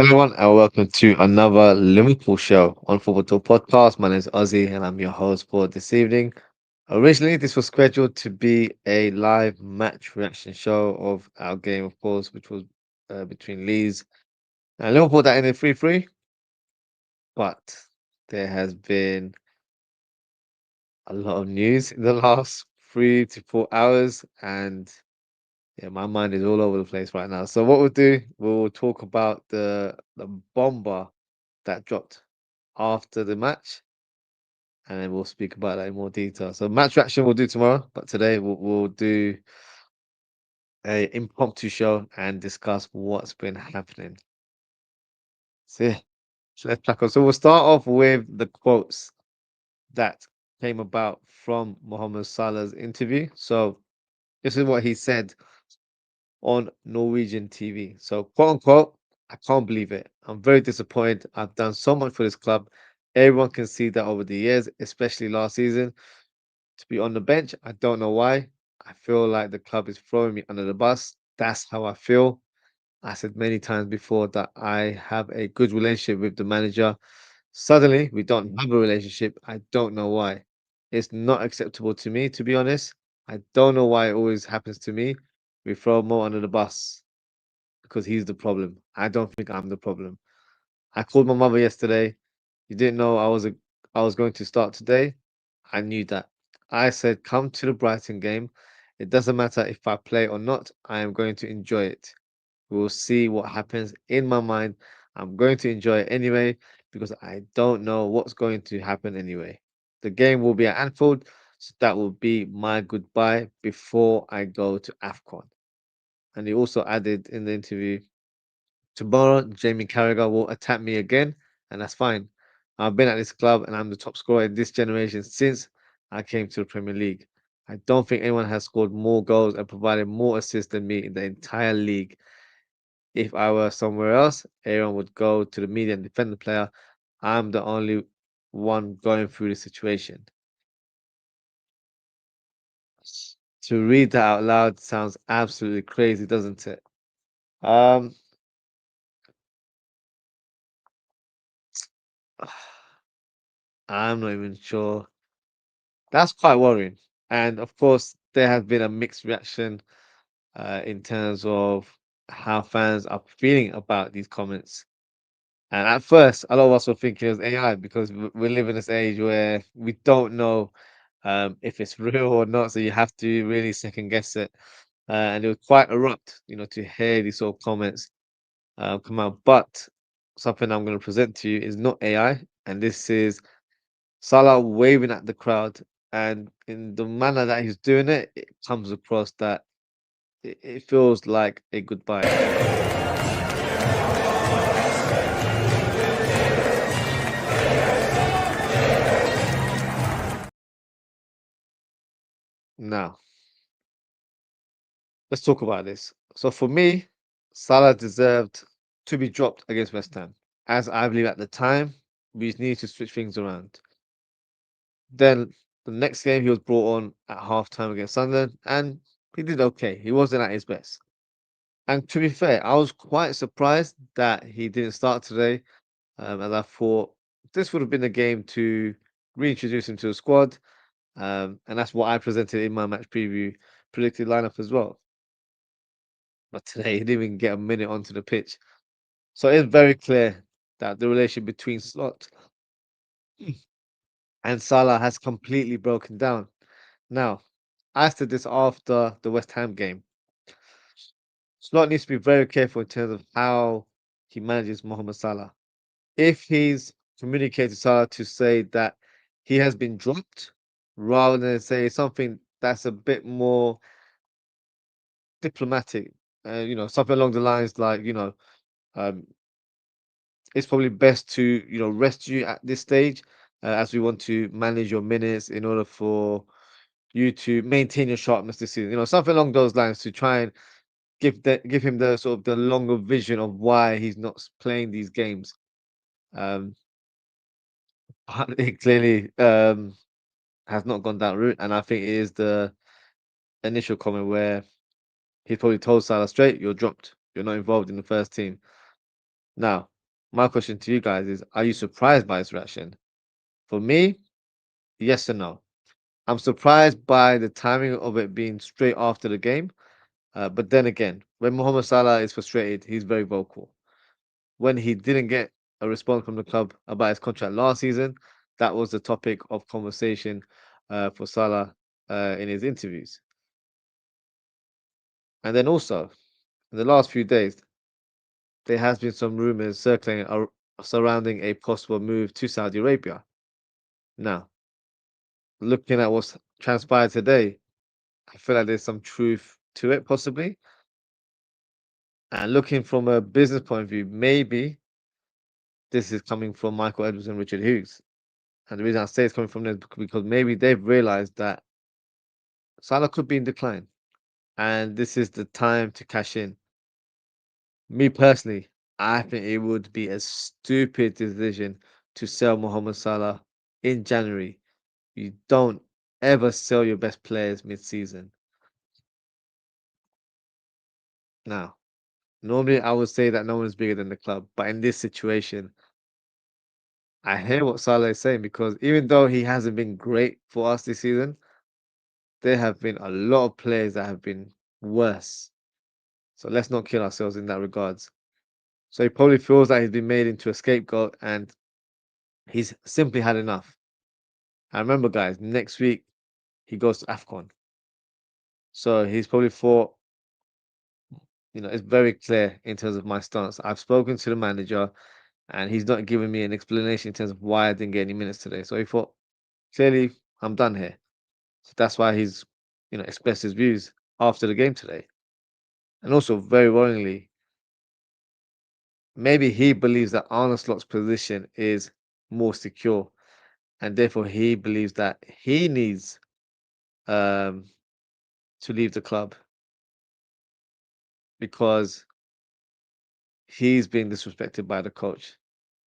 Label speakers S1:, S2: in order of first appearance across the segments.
S1: Everyone, and welcome to another Liverpool show on Football Talk Podcast. My name is Ozzy, and I'm your host for this evening. Originally, this was scheduled to be a live match reaction show of our game, of course, which was between Leeds and Liverpool that ended 3-3. But there has been a lot of news in the last 3 to 4 hours, and yeah, my mind is all over the place right now. So what we'll do, we'll talk about the bomba that dropped after the match, and then we'll speak about that in more detail. So match reaction we'll do tomorrow, but today we'll do a impromptu show and discuss what's been happening. So yeah, so let's crack on. So we'll start off with the quotes that came about from Mohamed Salah's interview. So this is what he said on Norwegian TV. So, quote unquote, I can't believe it. I'm very disappointed. I've done so much for this club. Everyone can see that over the years, especially last season. To be on the bench, I don't know why. I feel like the club is throwing me under the bus. That's how I feel. I said many times before that I have a good relationship with the manager. Suddenly, we don't have a relationship. I don't know why. It's not acceptable to me, to be honest. I don't know why it always happens to me. We throw Mo under the bus because he's the problem. I don't think I'm the problem. I called my mother yesterday. You didn't know I was going to start today. I knew that. I said, come to the Brighton game. It doesn't matter if I play or not. I am going to enjoy it. We'll see what happens. In my mind, I'm going to enjoy it anyway because I don't know what's going to happen anyway. The game will be at Anfield, so that will be my goodbye before I go to AFCON. And he also added in the interview, tomorrow, Jamie Carragher will attack me again, and that's fine. I've been at this club and I'm the top scorer in this generation since I came to the Premier League. I don't think anyone has scored more goals and provided more assists than me in the entire league. If I were somewhere else, everyone would go to the media and defend the player. I'm the only one going through the situation. To read that out loud sounds absolutely crazy, doesn't it? Um, I'm not even sure. That's quite worrying. And of course, there has been a mixed reaction in terms of how fans are feeling about these comments. And at first, a lot of us were thinking it was AI because we live in this age where we don't know if it's real or not. So you have to really second guess it. And it was quite abrupt, to hear these sort of comments come out. But something I'm going to present to you is not AI. And this is Salah waving at the crowd, and in the manner that he's doing it, it comes across that it feels like a goodbye. Now, let's talk about this. So for me, Salah deserved to be dropped against West Ham, as I believe at the time we just needed to switch things around. Then the next game he was brought on at halftime against Sunderland, and he did okay. He wasn't at his best. And to be fair, I was quite surprised that he didn't start today. And I thought this would have been a game to reintroduce him to the squad. And that's what I presented in my match preview predicted lineup as well. But today he didn't even get a minute onto the pitch. So it's very clear that the relationship between Slot and Salah has completely broken down. Now, I said this after the West Ham game. Slot needs to be very careful in terms of how he manages Mohamed Salah. If he's communicated Salah to say that he has been dropped, rather than say something that's a bit more diplomatic, something along the lines like, um, it's probably best to, rest you at this stage, as we want to manage your minutes in order for you to maintain your sharpness this season. Something along those lines to try and give him the sort of the longer vision of why he's not playing these games. Um, it clearly has not gone that route, and I think it is the initial comment where he probably told Salah straight, "You're dropped. You're not involved in the first team." Now, My question to you guys is: are you surprised by his reaction? For me, yes and no. I'm surprised by the timing of it being straight after the game. But then again, when Mohamed Salah is frustrated, he's very vocal. When he didn't get a response from the club about his contract last season, that was the topic of conversation for Salah in his interviews. And then also, in the last few days, there has been some rumors circling surrounding a possible move to Saudi Arabia. Now, looking at what's transpired today, I feel like there's some truth to it, possibly. And looking from a business point of view, maybe this is coming from Michael Edwards and Richard Hughes. And the reason I say it's coming from them is because maybe they've realized that Salah could be in decline, and this is the time to cash in. Me personally, I think it would be a stupid decision to sell Mohamed Salah in January. You don't ever sell your best players mid-season. Now, normally I would say that no one is bigger than the club, but in this situation, I hear what Salah is saying because even though he hasn't been great for us this season, there have been a lot of players that have been worse. So let's not kill ourselves in that regards. So he probably feels like he's been made into a scapegoat and he's simply had enough. And remember, guys, next week he goes to AFCON. So he's probably thought, it's very clear in terms of my stance. I've spoken to the manager and he's not giving me an explanation in terms of why I didn't get any minutes today. So he thought, clearly, I'm done here. So that's why he's, expressed his views after the game today. And also, very worryingly, maybe he believes that Arne Slot's position is more secure, and therefore he believes that he needs um, to leave the club because he's being disrespected by the coach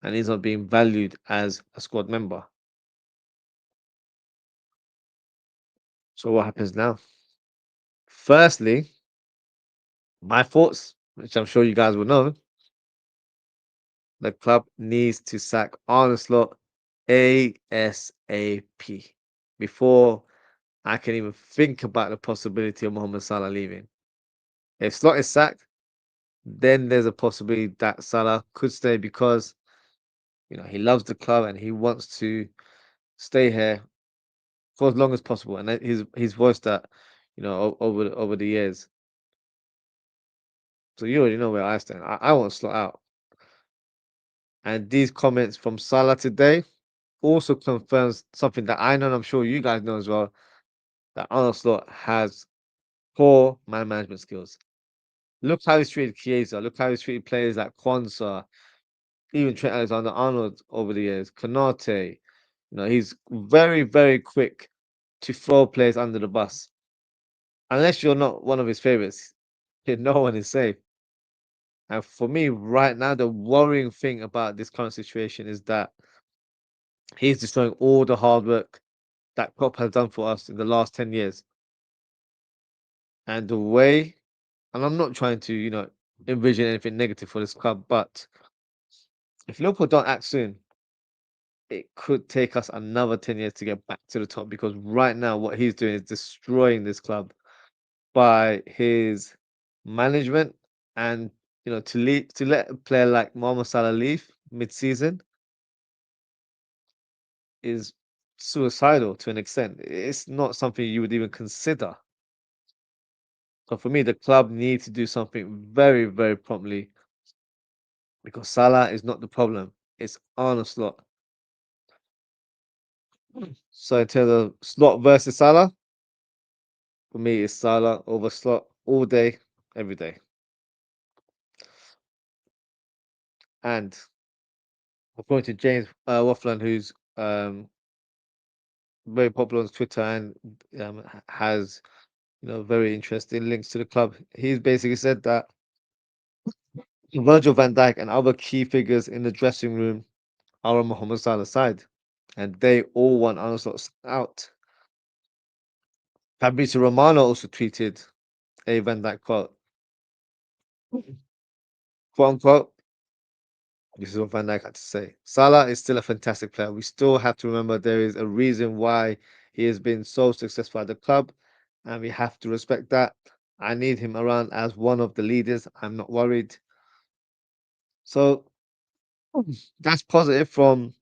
S1: and he's not being valued as a squad member. So what happens now? Firstly, my thoughts, which I'm sure you guys will know, the club needs to sack Arne Slot ASAP before I can even think about the possibility of Mohamed Salah leaving. If Slot is sacked, then there's a possibility that Salah could stay because he loves the club and he wants to stay here for as long as possible. And he's voiced that, over the years. So you already know where I stand. I want Slot out. And these comments from Salah today also confirms something that I know and I'm sure you guys know as well, that Arnold Slot has poor man management skills. Look how he's treated Chiesa. Look how he's treated players like Kwanzaa, even Trent Alexander-Arnold over the years. Konate. He's very, very quick to throw players under the bus. Unless you're not one of his favorites, no one is safe. And for me, right now, the worrying thing about this current situation is that he's destroying all the hard work that Klopp has done for us in the last 10 years. And the way, and I'm not trying to, envision anything negative for this club, but if Liverpool don't act soon, it could take us another 10 years to get back to the top because right now, what he's doing is destroying this club by his management and, to let a player like Mohamed Salah leave mid-season is suicidal to an extent. It's not something you would even consider. So for me, the club needs to do something very, very promptly because Salah is not the problem. It's Arne Slot. So in terms of Slot versus Salah, for me, it's Salah over Slot all day, every day. And according to James Waffland, who's very popular on Twitter and has very interesting links to the club, he's basically said that Virgil van Dijk and other key figures in the dressing room are on Mohamed Salah's side, and they all want Arne Slot out. Fabrizio Romano also tweeted a Van Dijk quote, quote unquote, This is what Van Dijk had to say. Salah is still a fantastic player. We still have to remember there is a reason why he has been so successful at the club, and we have to respect that. I need him around as one of the leaders. I'm not worried. So that's positive from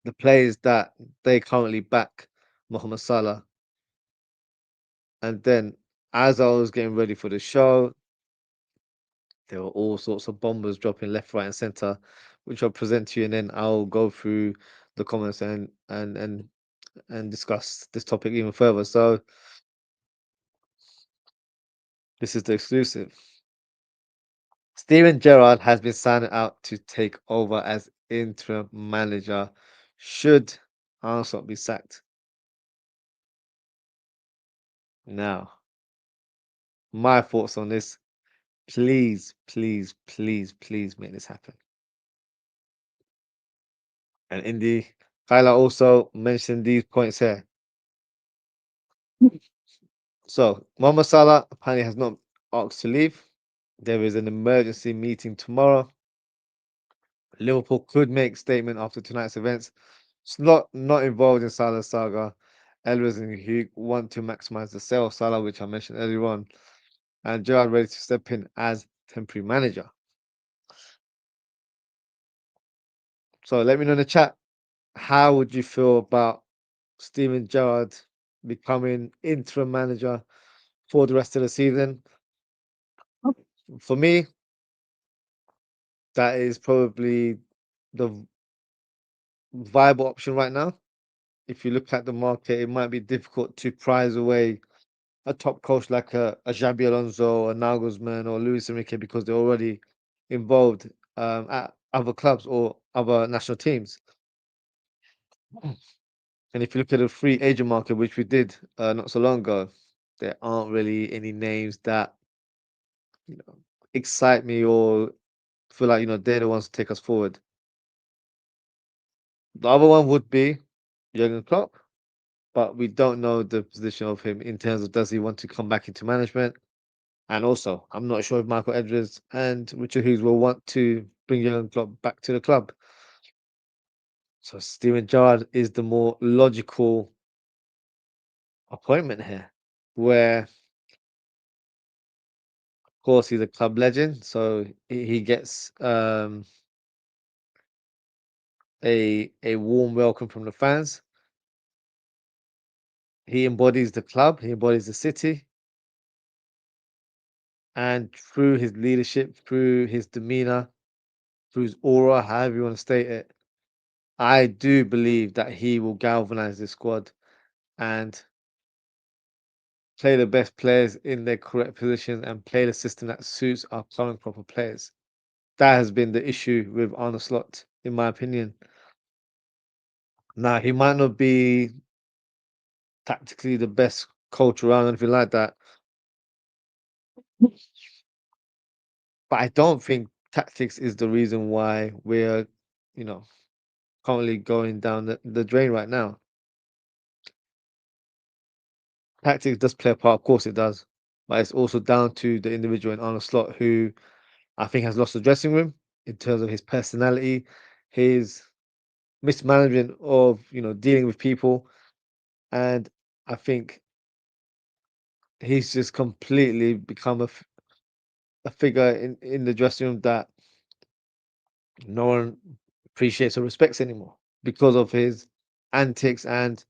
S1: the players that they currently back Mohamed Salah. And then as I was getting ready for the show, there were all sorts of bombers dropping left, right, and center, which I'll present to you, and then I'll go through the comments and discuss this topic even further. So this is the exclusive. Steven Gerrard has been signed out to take over as interim manager. Should Arne Slot be sacked? Now, my thoughts on this. Please, please, please, please make this happen. And Indy, Kyla also mentioned these points here. So, Mohamed Salah apparently has not asked to leave. There is an emergency meeting tomorrow. Liverpool could make statement after tonight's events. Slot not involved in Salah's saga. Elvis and Hugh want to maximize the sale of Salah, which I mentioned earlier on, and Gerrard ready to step in as temporary manager. So let me know in the chat, how would you feel about Steven Gerrard becoming interim manager for the rest of the season? For me, that is probably the viable option right now. If you look at the market, it might be difficult to prize away a top coach like a Xabi Alonso, a Nagelsmann, or Luis Enrique because they're already involved at other clubs or other national teams. And if you look at the free agent market, which we did not so long ago, there aren't really any names that you know excite me or feel like they're the ones to take us forward. The other one would be Jurgen Klopp, but we don't know the position of him in terms of does he want to come back into management. And also, I'm not sure if Michael Edwards and Richard Hughes will want to bring Jurgen Klopp back to the club. So Steven Gerrard is the more logical appointment here, where of course he's a club legend, so he gets a warm welcome from the fans. He embodies the club, he embodies the city, and through his leadership, through his demeanor, through his aura, however you want to state it, I do believe that he will galvanize this squad and play the best players in their correct position and play the system that suits our current crop of players. That has been the issue with Arne Slot, in my opinion. Now, he might not be tactically the best coach around or anything like that, but I don't think tactics is the reason why we're, you know, currently going down the drain right now. Tactics does play a part, of course it does, but it's also down to the individual in Arne Slot who I think has lost the dressing room in terms of his personality, his mismanagement of dealing with people, and I think he's just completely become a figure in the dressing room that no one appreciates or respects anymore because of his antics and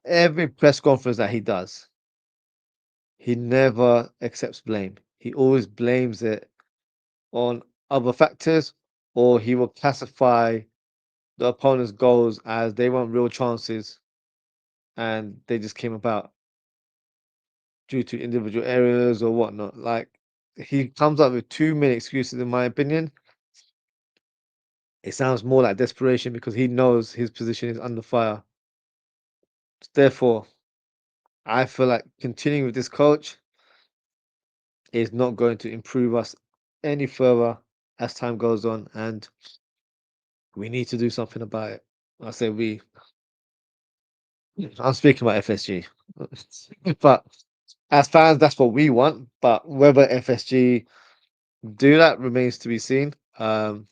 S1: every press conference that he does. He never accepts blame. He always blames it on other factors, or he will classify the opponent's goals as they weren't real chances and they just came about due to individual errors or whatnot. Like, he comes up with too many excuses, in my opinion. It sounds more like desperation because he knows his position is under fire. Therefore, I feel like continuing with this coach is not going to improve us any further as time goes on, and we need to do something about it. I say we. I'm speaking about FSG, but as fans, that's what we want. But whether FSG do that remains to be seen. Um,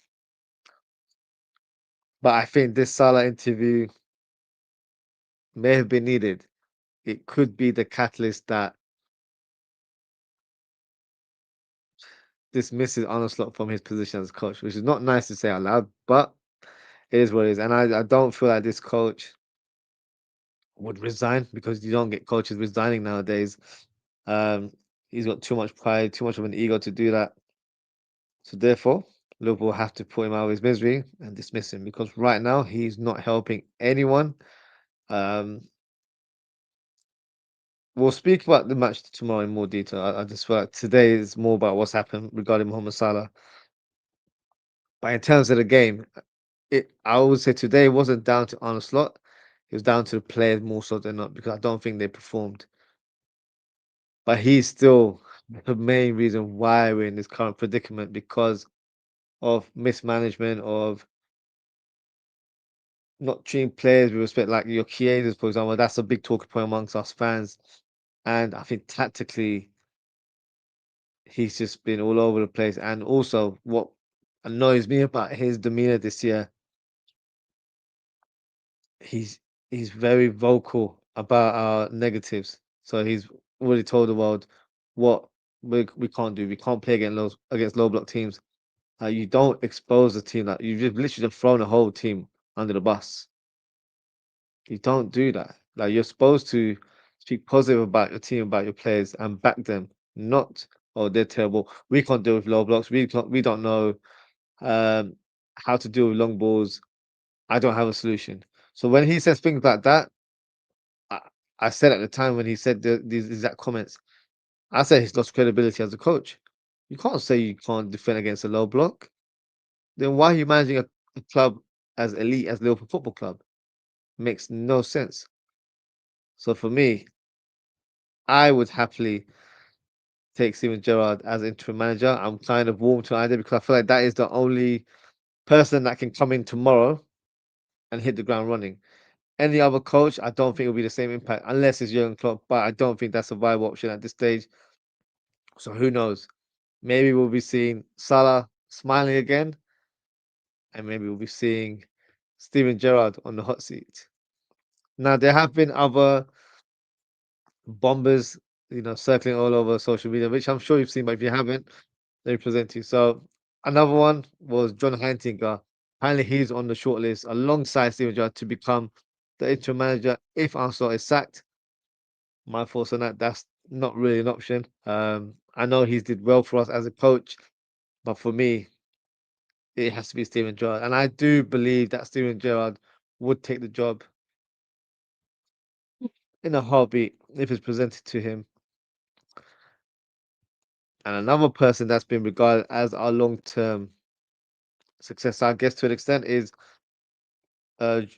S1: but I think this Salah interview may have been needed. It could be the catalyst that dismisses Arne Slot from his position as coach, which is not nice to say out loud, but it is what it is. And I don't feel like this coach would resign because you don't get coaches resigning nowadays. Um, he's got too much pride, too much of an ego to do that. So therefore, Liverpool have to put him out of his misery and dismiss him because right now he's not helping anyone. Um, we'll speak about the match tomorrow in more detail. I just feel like today is more about what's happened regarding Mohamed Salah. But in terms of the game, I would say today wasn't down to Arne Slot. It was down to the players more so than not because I don't think they performed. But he's still the main reason why we're in this current predicament because of mismanagement, of not treating players with respect, like your Chiesas, for example. That's a big talking point amongst us fans. And I think tactically, he's just been all over the place. And also, what annoys me about his demeanor this year, he's he's very vocal about our negatives. So he's already told the world what we can't do. We can't play against low block teams. You don't expose the team. Like you've just literally just thrown the whole team under the bus. You don't do that. Like you're supposed to speak positive about your team, about your players, and back them. Not, oh, they're terrible. We can't deal with low blocks. We don't know um, how to deal with long balls. I don't have a solution. So when he says things like that, I, I said at the time when he said these exact comments, I said he's lost credibility as a coach. You can't say you can't defend against a low block. Then why are you managing a club as elite as Liverpool Football Club? Makes no sense. So for me, I would happily take Steven Gerrard as interim manager. I'm kind of warm to idea because I feel like that is the only person that can come in tomorrow and hit the ground running. Any other coach, I don't think it'll be the same impact unless it's Jurgen Klopp, but I don't think that's a viable option at this stage. So who knows? Maybe we'll be seeing Salah smiling again, and maybe we'll be seeing Steven Gerrard on the hot seat. Now there have been other bombers, circling all over social media, which I'm sure you've seen, but if you haven't, let me present to you. So another one was John Heintinger. Apparently, he's on the shortlist alongside Steven Gerrard to become the interim manager if Arsenal is sacked. My thoughts on that, that's not really an option. I know he's did well for us as a coach, but for me, it has to be Steven Gerrard. And I do believe that Steven Gerrard would take the job in a heartbeat if it's presented to him. And another person that's been regarded as our long-term success, I guess to an extent, is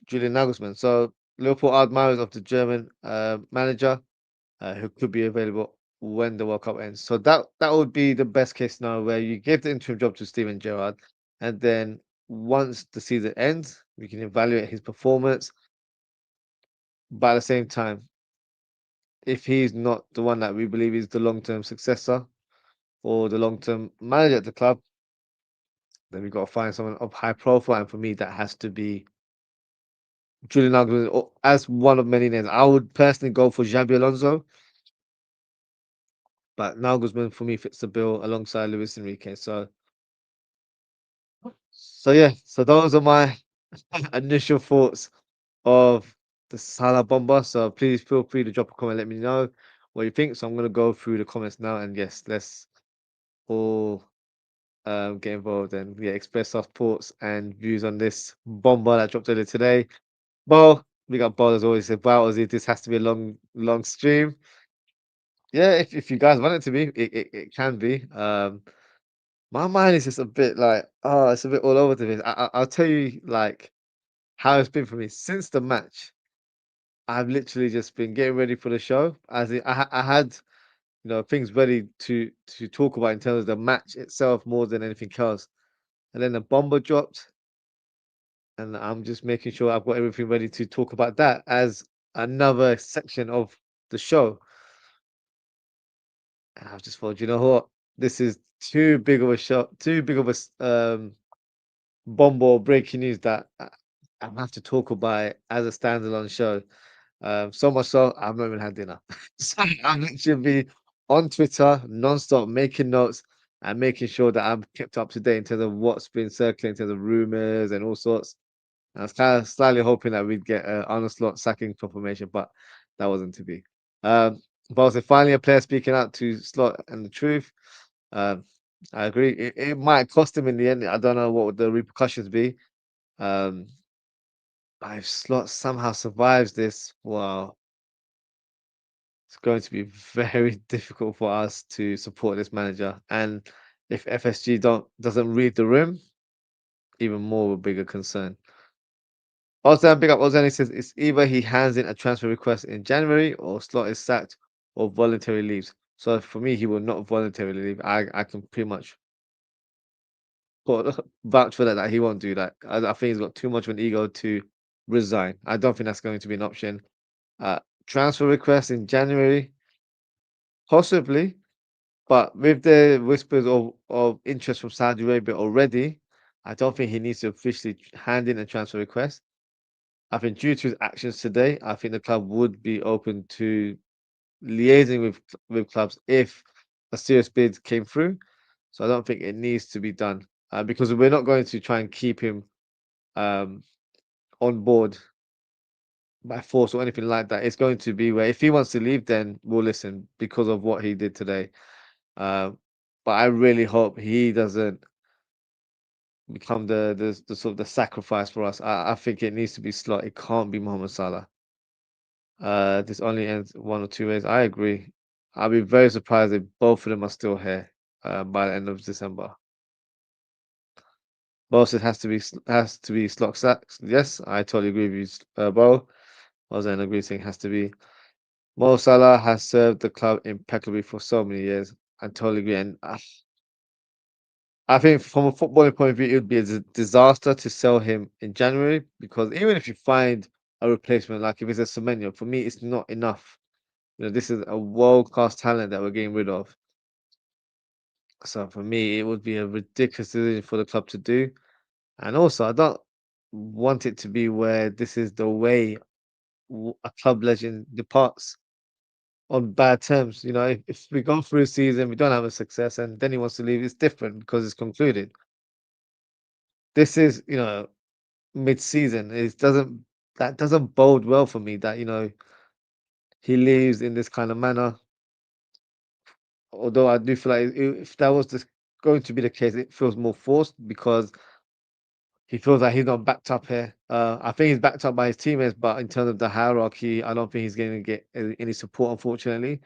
S1: Julian Nagelsmann. So Liverpool are admirers of the German manager who could be available when the World Cup ends. So that would be the best case scenario where you give the interim job to Steven Gerrard, and then once the season ends, we can evaluate his performance. But at the same time, if he's not the one that we believe is the long-term successor or the long-term manager at the club, then we've got to find someone of high profile. And for me, that has to be Julian Nagelsmann as one of many names. I would personally go for Xabi Alonso, but Nagelsmann for me fits the bill alongside Luis Enrique. So yeah, so those are my initial thoughts of the Salah bomba. So please feel free to drop a comment, let me know what you think. So I'm gonna go through the comments now, and yes, let's all get involved and yeah, express our thoughts and views on this bomba that dropped earlier today. Bo, we got Bo as always said, wow, this has to be a long stream. Yeah, if you guys want it to be, it can be. My mind is just a bit like, oh, it's a bit all over the place. I'll tell you like how it's been for me since the match. I've literally just been getting ready for the show. I had things ready to talk about in terms of the match itself more than anything else. And then the bomber dropped, and I'm just making sure I've got everything ready to talk about that as another section of the show. And I've just thought, you know what? This is too big of a show, too big of a bomba or breaking news that I have to talk about it as a standalone show. So much so, I've not even had dinner. So I'm literally be on Twitter non-stop, making notes and making sure that I'm kept up to date in terms of what's been circulating, in terms of rumors and all sorts. I was kind of slightly hoping that we'd get Arne Slot sacking confirmation, but that wasn't to be. But also finally a player speaking out to Slot and the truth. Um, I agree. It might cost him in the end. I don't know what would the repercussions be. Um, but if Slot somehow survives this, well, it's going to be very difficult for us to support this manager. And if FSG doesn't read the room, even more of a bigger concern. Ozan, big up Ozan. He says it's either he hands in a transfer request in January or Slot is sacked or voluntarily leaves. So for me, he will not voluntarily leave. I can pretty much put vouch for that he won't do that. I think he's got too much of an ego to resign. I don't think that's going to be an option. Uh, Transfer request in January, possibly, but with the whispers of interest from Saudi Arabia already, I don't think he needs to officially hand in a transfer request. I think due to his actions today, I think the club would be open to liaising with clubs if a serious bid came through. So I don't think it needs to be done because we're not going to try and keep him um, on board by force or anything like that. It's going to be where if he wants to leave, then we'll listen because of what he did today. Uh, but I really hope he doesn't become the sort of the sacrifice for us. I think it needs to be Slot. It can't be Mohamed Salah. This only ends one or two ways. I agree. I'll be very surprised if both of them are still here by the end of December. Both it has to be Slot sacks. Yes, I totally agree with you, Bo. I was in agree saying has to be. Mo Salah has served the club impeccably for so many years. I totally agree. And I think from a footballing point of view, it would be a disaster to sell him in January because even if you find a replacement, like if it's a Semenyo, for me, it's not enough. You know, this is a world-class talent that we're getting rid of. So for me, it would be a ridiculous decision for the club to do. And also, I don't want it to be where this is the way a club legend departs on bad terms. You know, if we go through a season, we don't have a success, and then he wants to leave, it's different because it's concluded. This is, mid-season. It doesn't that doesn't bode well for me that, he leaves in this kind of manner. Although I do feel like if that was going to be the case, it feels more forced because he feels like he's not backed up here. I think he's backed up by his teammates, but in terms of the hierarchy, I don't think he's going to get any support, unfortunately,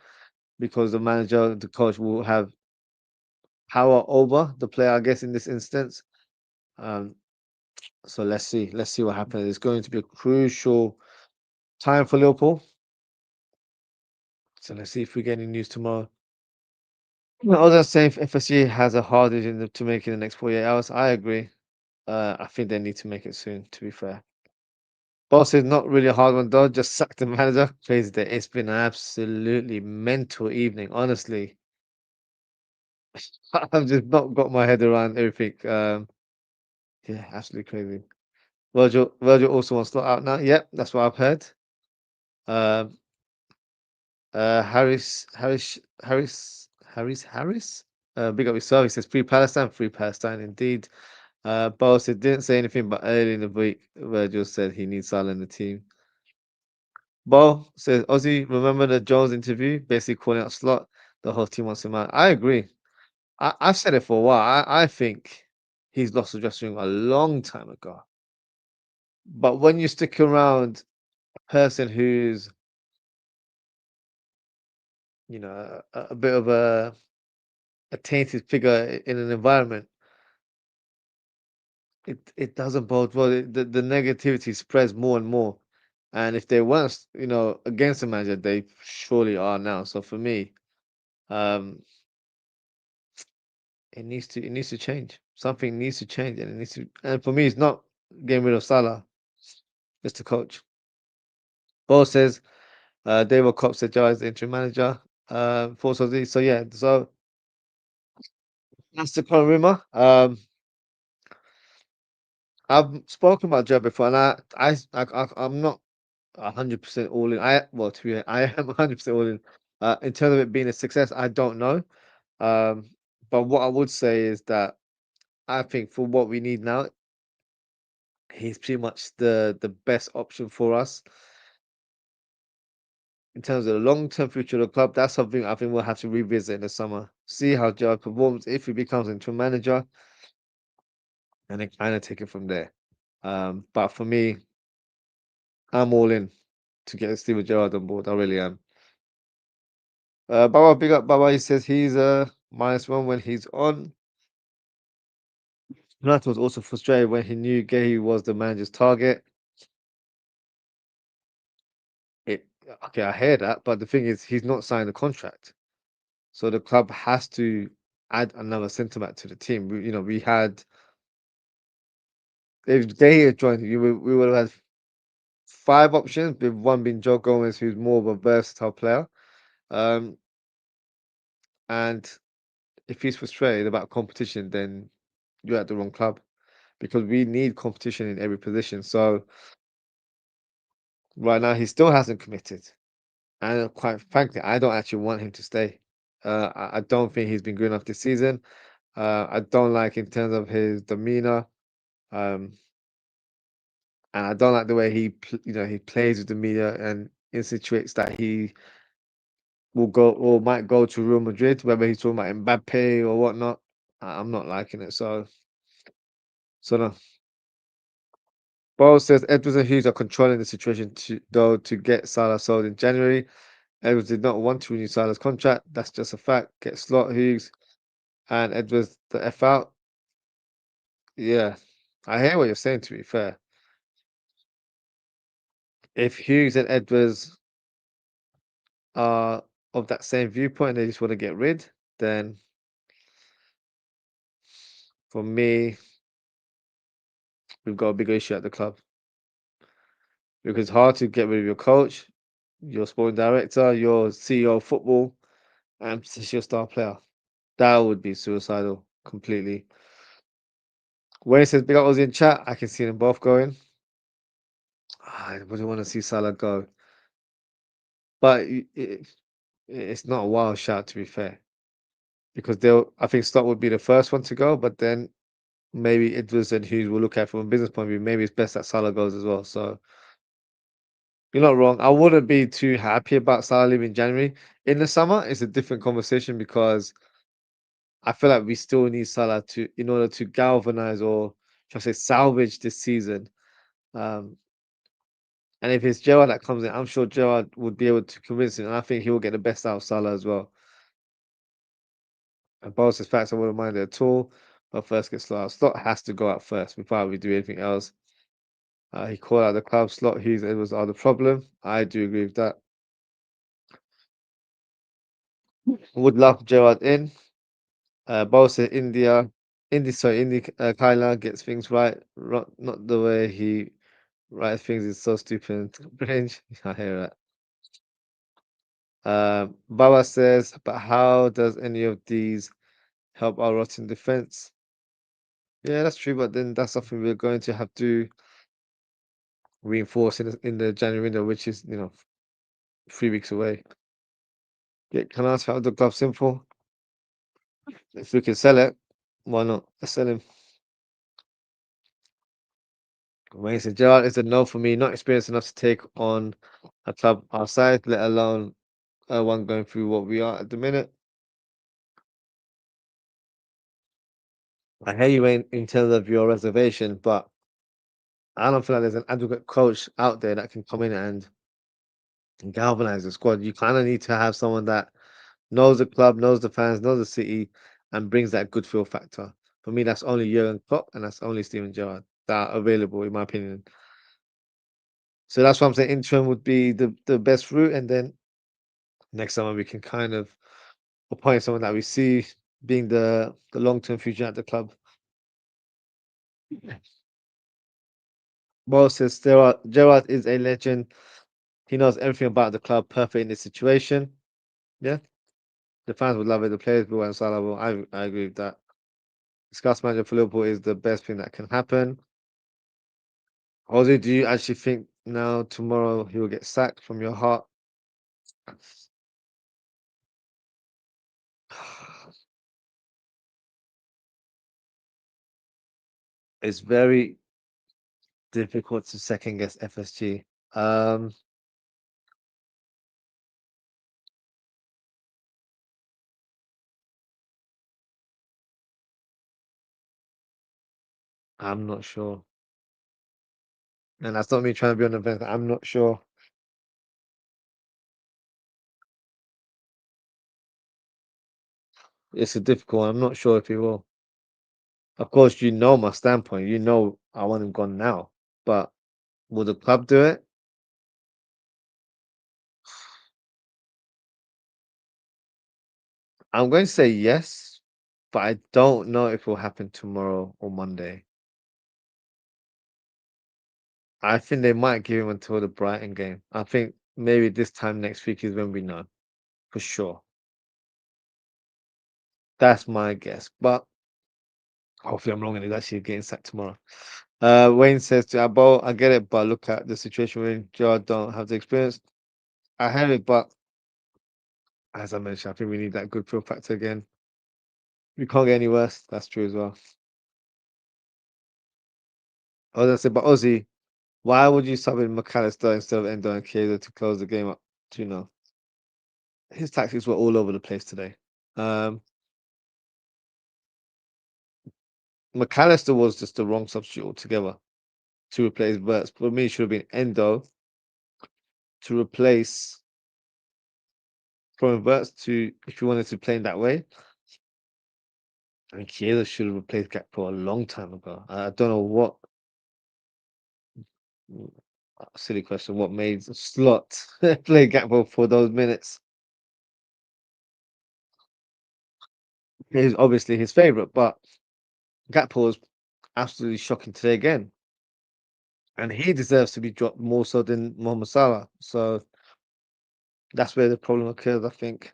S1: because the manager, the coach will have power over the player, I guess, in this instance. Um, so let's see. Let's see what happens. It's going to be a crucial time for Liverpool. So let's see if we get any news tomorrow. No, I was gonna say if FSG has a hard decision to make in the next 48 hours, I agree. I think they need to make it soon, to be fair. Boss is not really a hard one though, just sack the manager. Crazy day. It's been an absolutely mental evening, honestly. I've just not got my head around everything. Yeah, absolutely crazy. Virgil also wants Slot out now. Yep, that's what I've heard. Um, Harris. Big up yourself. He says free Palestine indeed. Bo said didn't say anything, but early in the week, Virgil said he needs Salah in the team. Bo says Ozzy, remember the Jones interview, basically calling out Slot. The whole team wants him out. I agree. I've said it for a while. I think he's lost the dressing room a long time ago. But when you stick around a person who's, a bit of a tainted figure in an environment, it doesn't bode well. The negativity spreads more and more. And if they weren't, against the manager, they surely are now. So for me, um, it needs to change. Something needs to change, and it needs to. And for me, it's not getting rid of Salah. It's the coach. Bo says David Kopp said Joe is the interim manager. For so yeah, so that's the current rumor. I've spoken about Joe before, and I'm not 100% all in. To be honest, I am 100% all in. In terms of it being a success, I don't know. Um, but what I would say is that I think for what we need now, he's pretty much the best option for us in terms of the long term future of the club. That's something I think we'll have to revisit in the summer. See how Gerrard performs if he becomes into a manager, and then kind of take it from there. But for me, I'm all in to get Steven Gerrard on board. I really am. Baba, big up Baba. He says he's -1 when he's on. United was also frustrated when he knew Gay was the manager's target. It okay, I hear that, but the thing is, he's not signed a contract, so the club has to add another centre back to the team. We had if Gay had joined, we would have had five options, with one being Joe Gomez, who's more of a versatile player. Um, and if he's frustrated about competition, then you're at the wrong club because we need competition in every position. So right now, he still hasn't committed. And quite frankly, I don't actually want him to stay. I don't think he's been good enough this season. I don't like in terms of his demeanor, um, and I don't like the way he plays with the media and insinuates that he will go or might go to Real Madrid, whether he's talking about Mbappe or whatnot. I'm not liking it. So no. Bo says Edwards and Hughes are controlling the situation to get Salah sold in January. Edwards did not want to renew Salah's contract. That's just a fact. Get Slot, Hughes, and Edwards the F out. Yeah, I hear what you're saying, to be fair. If Hughes and Edwards are of that same viewpoint and they just want to get rid, then for me, we've got a bigger issue at the club. Because it's hard to get rid of your coach, your sporting director, your CEO of football, and potentially your star player. That would be suicidal completely. Wayne says, big up Aussie in chat. I can see them both going. I wouldn't want to see Salah go. But it's not a wild shout, to be fair. Because I think Slot would be the first one to go, but then maybe Idris and Hughes will look at it from a business point of view. Maybe it's best that Salah goes as well. So you're not wrong. I wouldn't be too happy about Salah leaving in January. In the summer, it's a different conversation because I feel like we still need Salah in order to galvanize or should I say salvage this season. Um, and if it's Gerrard that comes in, I'm sure Gerrard would be able to convince him, and I think he will get the best out of Salah as well. And both his facts, I wouldn't mind it at all. But first get Slot out. Slot has to go out first before we do anything else. He called out the club. Slot, Hughes, Edwards are the problem. I do agree with that. Would love Gerrard in. Bo said Indy, Kyla gets things right. Not the way he writes things is so stupid and cringe. I hear that. Baba says, but how does any of these help our rotten defense? Yeah, that's true, but then that's something we're going to have to reinforce in the January window, which is 3 weeks away. Get Canals out of the club simple. If we can sell it, why not? Let's sell him. Wayne said Gerard is a no for me, not experienced enough to take on a club our size, let alone one going through what we are at the minute. I hear you in terms of your reservation, but I don't feel like there's an adequate coach out there that can come in and galvanize the squad. You kind of need to have someone that knows the club, knows the fans, knows the city, and brings that good feel factor. For me, that's only Jurgen Klopp and that's only Steven Gerrard that are available, in my opinion. So that's why I'm saying interim would be the best route, and then next summer we can kind of appoint someone that we see being the long term future at the club. Bo says Gerrard is a legend. He knows everything about the club, perfect in this situation. Yeah, the fans would love it. The players will and Salah will. I agree with that. Scott's manager for Liverpool is the best thing that can happen. Jose, do you actually think now tomorrow he will get sacked from your heart? It's very difficult to second guess FSG. I'm not sure. And that's not me trying to be on the fence. I'm not sure. It's a difficult one. I'm not sure if he will. Of course, you know my standpoint. You know I want him gone now. But will the club do it? I'm going to say yes, but I don't know if it will happen tomorrow or Monday. I think they might give him until the Brighton game. I think maybe this time next week is when we know for sure. That's my guess. But hopefully I'm wrong and he's actually getting sacked tomorrow. Wayne says to Abo, I get it, but look at the situation when Gerard don't have the experience. I have it, but as I mentioned, I think we need that good feel factor again. We can't get any worse. That's true as well. I was gonna say, but Ozzy, why would you sub in McAllister instead of Endo and Chiesa to close the game up 2-0? His tactics were all over the place today. Um, McAllister was just the wrong substitute altogether to replace Verts. For me, it should have been Endo to replace from Verts to if you wanted to play in that way. I mean, Chiesa should have replaced Gakpo a long time ago. I don't know what silly question. What made Slot play Gakpo for those minutes? He's obviously his favorite, but Gakpo was absolutely shocking today again, and he deserves to be dropped more so than Mo Salah. So that's where the problem occurs, I think.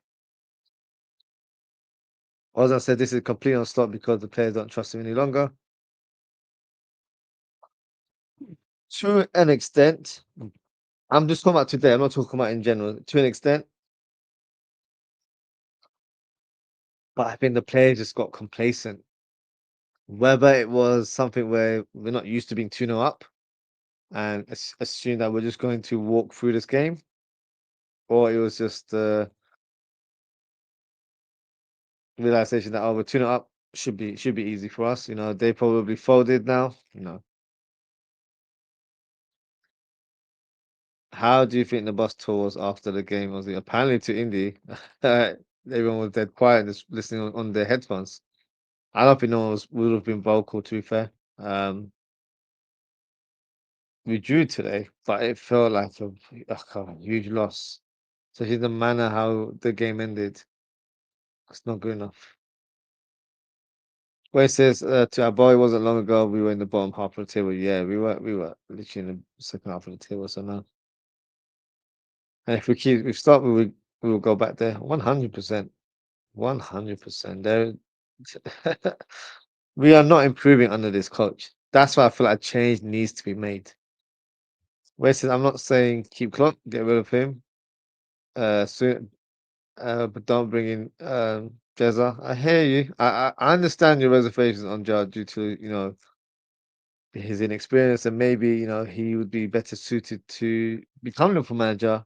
S1: As I said, this is complete on Slot because the players don't trust him any longer. To an extent, I'm just talking about today. I'm not talking about in general. To an extent, but I think the players just got complacent. Whether it was something where we're not used to being 2-0 up and assume that we're just going to walk through this game, or it was just realization that, oh, we're 2-0 up, should be easy for us. You know, they probably folded now. You know, how do you think the bus tour was after the game? Was it apparently to Indy? Everyone was dead quiet, just listening on their headphones. I don't think no one would have been vocal. To be fair, we drew today, but it felt like a huge loss. Especially the manner how the game ended. It's not good enough. Where it says to our boy, wasn't long ago we were in the bottom half of the table. Yeah, we were literally in the second half of the table. So now, and if we start, we will go back there. 100%, 100%. There, we are not improving under this coach. That's why I feel like change needs to be made. Where it says I'm not saying keep Klopp, get rid of him. Soon, but don't bring in Jezza. I hear you. I understand your reservations on Jard due to his inexperience, and maybe he would be better suited to become Liverpool manager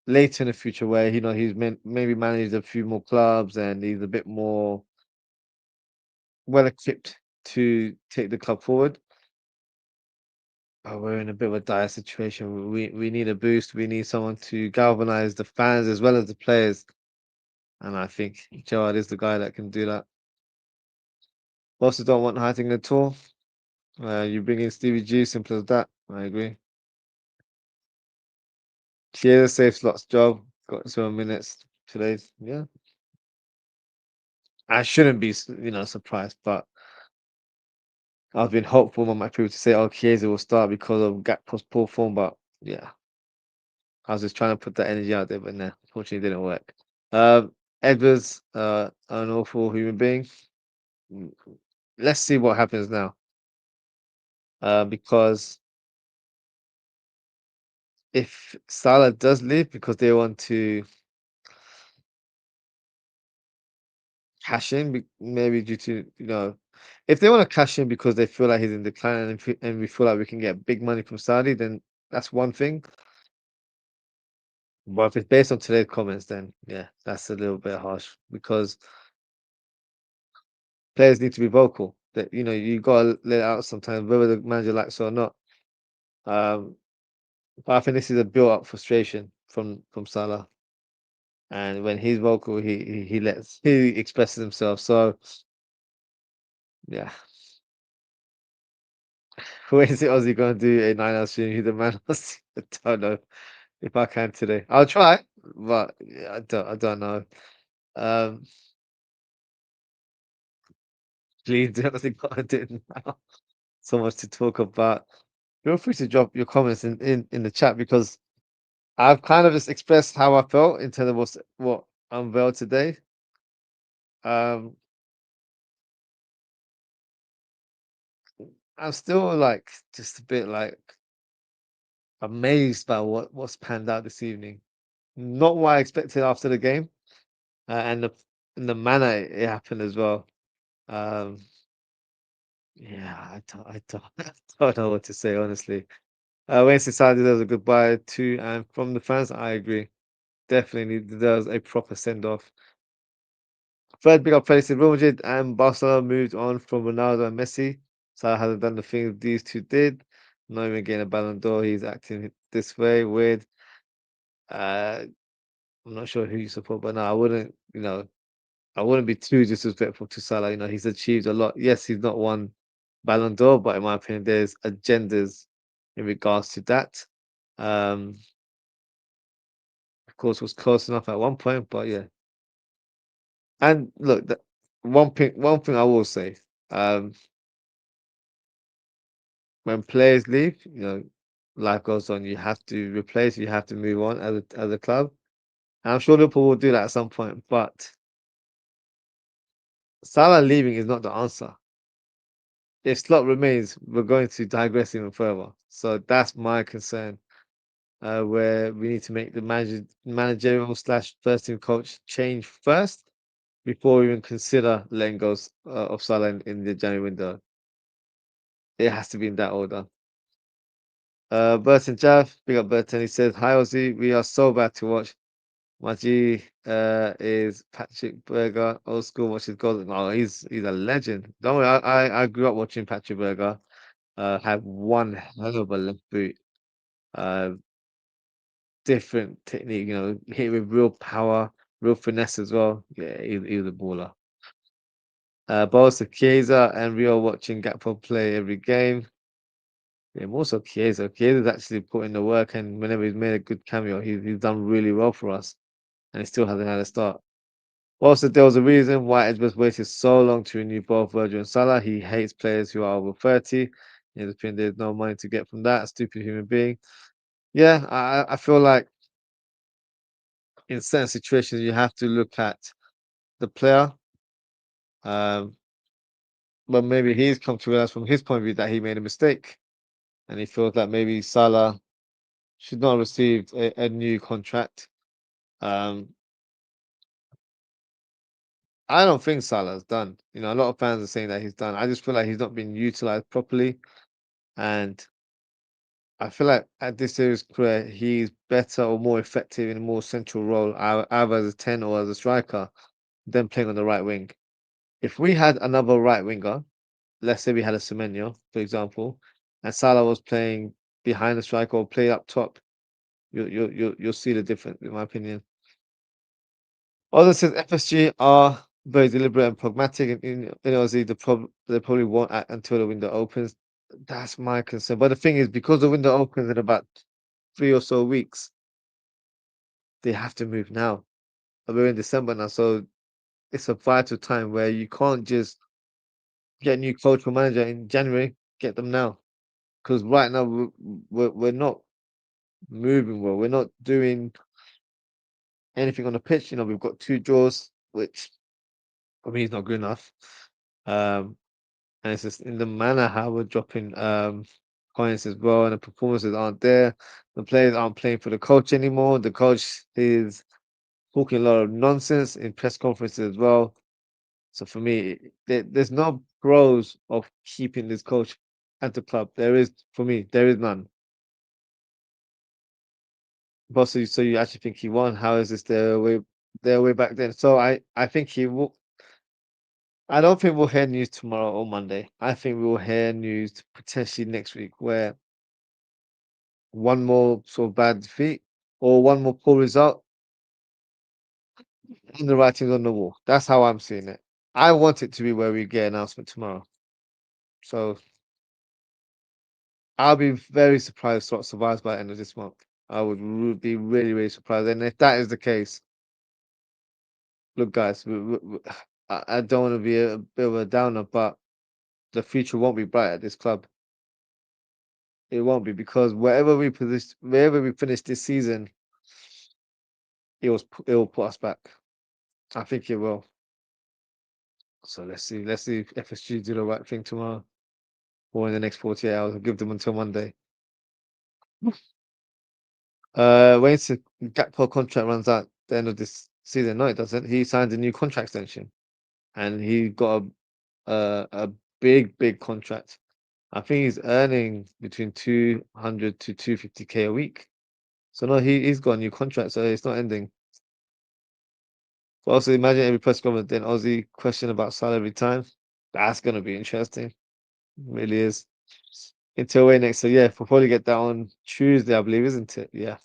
S1: later in the future, where he's maybe managed a few more clubs and he's a bit more well equipped to take the club forward. But we're in a bit of a dire situation. We need a boost. We need someone to galvanize the fans as well as the players, and I think Gerrard is the guy that can do that. Bosses don't want hiding at all. You bring in Stevie G, simple as that. I agree. Chiesa safe slots job. Got 7 minutes today. Yeah. I shouldn't be, surprised, but I've been hopeful on my people to say, oh, Chiesa will start because of Gakpo's poor form, but yeah, I was just trying to put that energy out there, but nah, unfortunately it didn't work. Edwards, an awful human being. Mm, Let's see what happens now. Because if Salah does leave because they want to cash in, maybe due to, if they want to cash in because they feel like he's in decline and we feel like we can get big money from Saudi, then that's one thing. But if it's based on today's comments, then yeah, that's a little bit harsh because players need to be vocal. That you gotta let it out sometimes, whether the manager likes it or not. Um, but I think this is a built-up frustration from Salah, and when he's vocal, he expresses himself. So yeah, when is it Ozzy gonna do a 9-hour stream? He's the man. I don't know if I can today. I'll try, but yeah, I don't know. Um, please do nothing gotta do it now. So much to talk about. Feel free to drop your comments in the chat because I've kind of just expressed how I felt in terms of what unveiled today. Um, I'm still like just a bit like amazed by what's panned out this evening. Not what I expected after the game, and the manner it happened as well. Um, yeah, I don't, I don't know what to say honestly. When society deserves a goodbye too, and from the fans, I agree. Definitely deserves a proper send off. Third big up place in Real Madrid and Barcelona moved on from Ronaldo and Messi. Salah hasn't done the things these two did. Not even getting a Ballon d'Or. He's acting this way. Weird. Uh, I'm not sure who you support, but no, I wouldn't be too disrespectful to Salah. He's achieved a lot. Yes, he's not won Ballon d'Or, but in my opinion, there's agendas in regards to that. Um, of course, was close enough at one point, but yeah. And look, one thing I will say. Um, when players leave, life goes on. You have to replace, you have to move on as a club. And I'm sure Liverpool will do that at some point, but Salah leaving is not the answer. If Slot remains, we're going to digress even further. So that's my concern, where we need to make the managerial slash first team coach change first before we even consider letting go of Salah in the January window. It has to be in that order. Burton Jav, big up Burton. He says, "Hi Ozzy, we are so bad to watch. My G is Patrick Berger, old school watches goals. Oh, he's a legend. Don't worry, I grew up watching Patrick Berger. Had one hell of a left boot. Uh, different technique. Hit with real power, real finesse as well. Yeah, he was a baller. Both Chiesa and Rio watching Gakpo play every game. Yeah, more so Chiesa. Chiesa's actually put in the work, and whenever he's made a good cameo, he's done really well for us, and he still hasn't had a start. Also, there was a reason why Edwards waited so long to renew both Virgil and Salah. He hates players who are over 30. In his opinion, there's no money to get from that. Stupid human being. Yeah, I feel like in certain situations you have to look at the player. Um, but maybe he's come to realize from his point of view that he made a mistake, and he feels that maybe Salah should not have received a new contract. Um, I don't think Salah's done. A lot of fans are saying that he's done. I just feel like he's not been utilized properly, and I feel like at this stage of his career, he's better or more effective in a more central role, either as a 10 or as a striker, than playing on the right wing. If we had another right winger, let's say we had a Semenyo, for example, and Salah was playing behind the striker or play up top, you'll see the difference, in my opinion. Others says FSG are very deliberate and pragmatic, and obviously they probably won't act until the window opens. That's my concern. But the thing is, because the window opens in about 3 or so weeks, they have to move now. And we're in December now, so it's a vital time where you can't just get a new coach or manager in January. Get them now, because right now we're not moving well. We're not doing anything on the pitch. We've got 2 draws, which for me is not good enough. Um, and it's just in the manner how we're dropping. points as well, and the performances aren't there. The players aren't playing for the coach anymore. The coach is talking a lot of nonsense in press conferences as well. So for me, there's no pros of keeping this coach at the club. There is, for me, there is none. But so you actually think he won? How is this their way back then? So I think he will. I don't think we'll hear news tomorrow or Monday. I think we will hear news potentially next week, where one more sort of bad defeat or one more poor result, and the writing's on the wall. That's how I'm seeing it. I want it to be where we get an announcement tomorrow. So I'll be very surprised Slot survives by the end of this month. I would be really, really surprised. And if that is the case, look, guys, I don't want to be a bit of a downer, but the future won't be bright at this club. It won't be, because wherever we finish this season, it will put us back. I think it will. So let's see. Let's see if FSG do the right thing tomorrow or in the next 48 hours. I'll give them until Monday. Wayne's Gakpo contract runs out the end of this season. No, it doesn't. He signed a new contract extension, and he got a big contract. I think he's earning between 200 to 250K a week. So no, he's got a new contract, so it's not ending. But also imagine every press conference then Aussie question about Salah every time. That's gonna be interesting. Really is. Until way next. So yeah, we'll probably get that on Tuesday, I believe, isn't it? Yeah.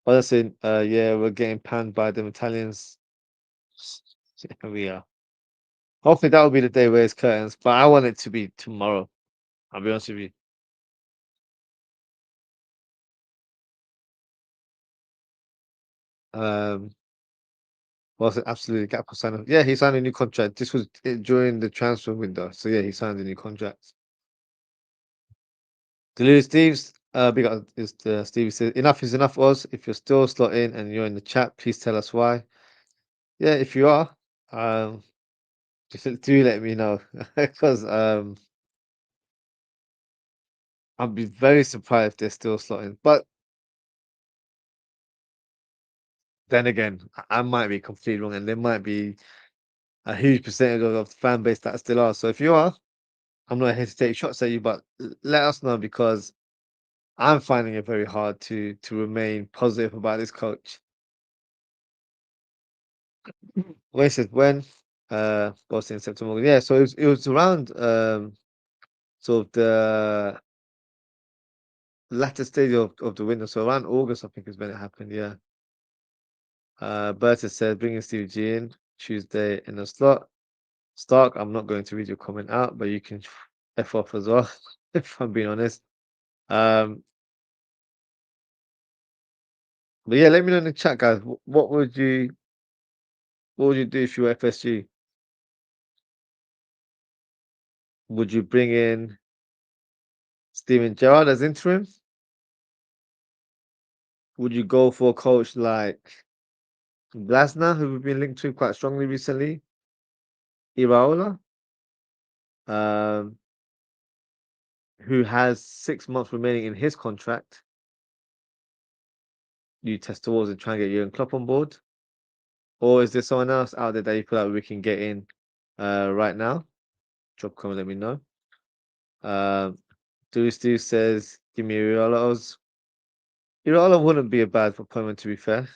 S1: Honestly, yeah, we're getting panned by them Italians. Yeah, we are. Hopefully that will be the day where it's curtains, but I want it to be tomorrow. I'll be honest with you. Um, was it absolutely Gakpo signed? Yeah, he signed a new contract. This was during the transfer window, so yeah, he signed a new contract. Delulu Steves, big up is the Stevie says enough is enough. Oz, if you're still slotting and you're in the chat, please tell us why. Yeah, if you are, um, just do let me know because I'd be very surprised if they're still slotting. But then again, I might be completely wrong, and there might be a huge percentage of the fan base that still are. So if you are, I'm not here to take shots at you, but let us know, because I'm finding it very hard to remain positive about this coach. Wait, says when? Boston September. Yeah, so it was around sort of the latter stage of the window. So around August, I think is when it happened. Yeah. Berta said bringing Steve G in Tuesday in a slot. Stark, I'm not going to read your comment out, but you can F off as well, if I'm being honest. Um, but yeah, let me know in the chat, guys. What would you do if you were FSG? Would you bring in Steven Gerrard as interim? Would you go for a coach like Glasner, who we've been linked to quite strongly recently? Iraola, um, who has 6 months remaining in his contract. You test the walls and try and get Jurgen Klopp on board? Or is there someone else out there that you feel like we can get in right now? Drop a comment, let me know. Stu says, give me Iraola. Iraola wouldn't be a bad appointment, to be fair.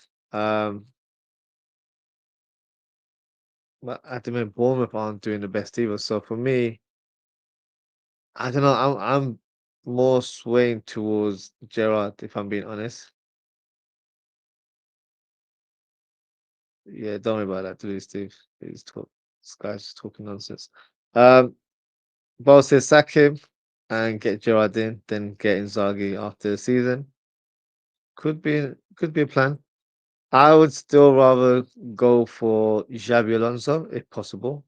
S1: But at the moment, Bournemouth aren't doing the best either. So for me, I don't know. I'm more swaying towards Gerard, if I'm being honest. Yeah, don't worry about that, do Steve. This guy's just talking nonsense. Um, Bo says sack him and get Gerard in, then get Inzaghi after the season. Could be a plan. I would still rather go for Xabi Alonso if possible,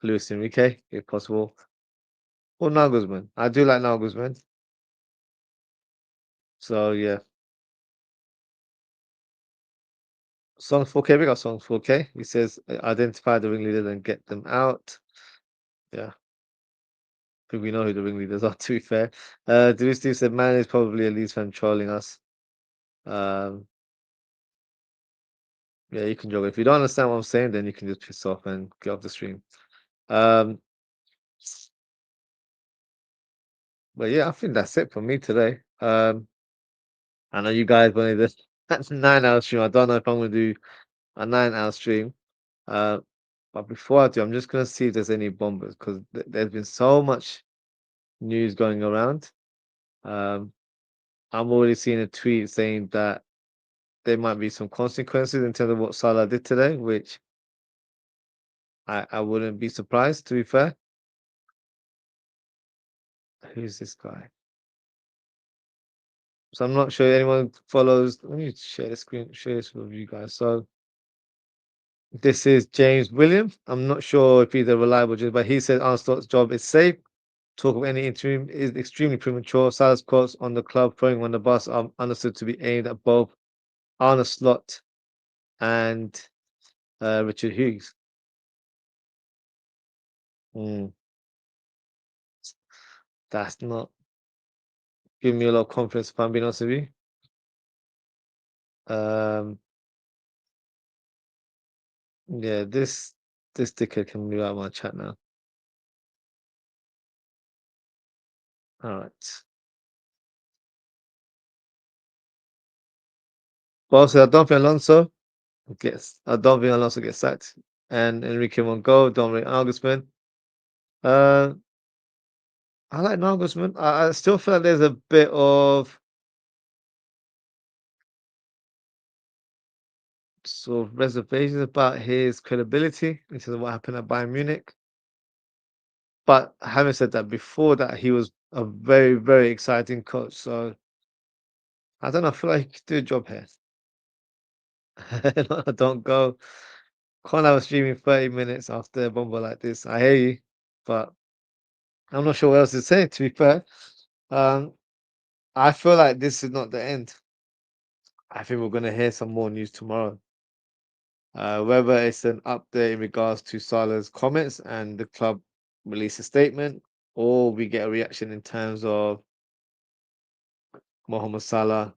S1: Luis Enrique if possible, or Nagelsmann. I do like Nagelsmann. So yeah, songs 4K. We got songs 4K. He says identify the ringleaders and get them out. Yeah. think we know who the ringleaders are, to be fair. Dewey Steve said, man is probably a Leeds fan trolling us. Um, yeah, you can joke. If you don't understand what I'm saying, then you can just piss off and get off the stream. Um, but yeah, I think that's it for me today. I know you guys wanted this 9 hour stream. I don't know if I'm going to do a 9 hour stream. Uh, but before I do, I'm just going to see if there's any bombers because there's been so much news going around. Um, I'm already seeing a tweet saying that there might be some consequences in terms of what Salah did today, which I wouldn't be surprised, to be fair. Who's this guy? So I'm not sure anyone follows. Let me share the screen, share this with you guys. So this is James Williams. I'm not sure if he's a reliable judge, but he said Arne Slot's job is safe. Talk of any interim is extremely premature. Salah's quotes on the club throwing on the bus are understood to be aimed at both Arne Slot and Richard Hughes. Mm, that's not giving me a lot of confidence, if I'm being honest with you. Yeah, this dickhead can move out of my chat now. All right. Well, so I don't think Alonso gets sacked, and Enrique won't go. Don't rate Nagelsmann. Uh, I like Nagelsmann. I still feel like there's a bit of sort of reservations about his credibility in terms of what happened at Bayern Munich. But having said that, before that, he was a very, very exciting coach. So I don't know. I feel like he could do a job here. No, don't go. Can't have a streaming 30 minutes after a bomba like this. I hear you, but I'm not sure what else to say, to be fair. Um, I feel like this is not the end. I think we're going to hear some more news tomorrow. Whether it's an update in regards to Salah's comments and the club release a statement, or we get a reaction in terms of Mohamed Salah,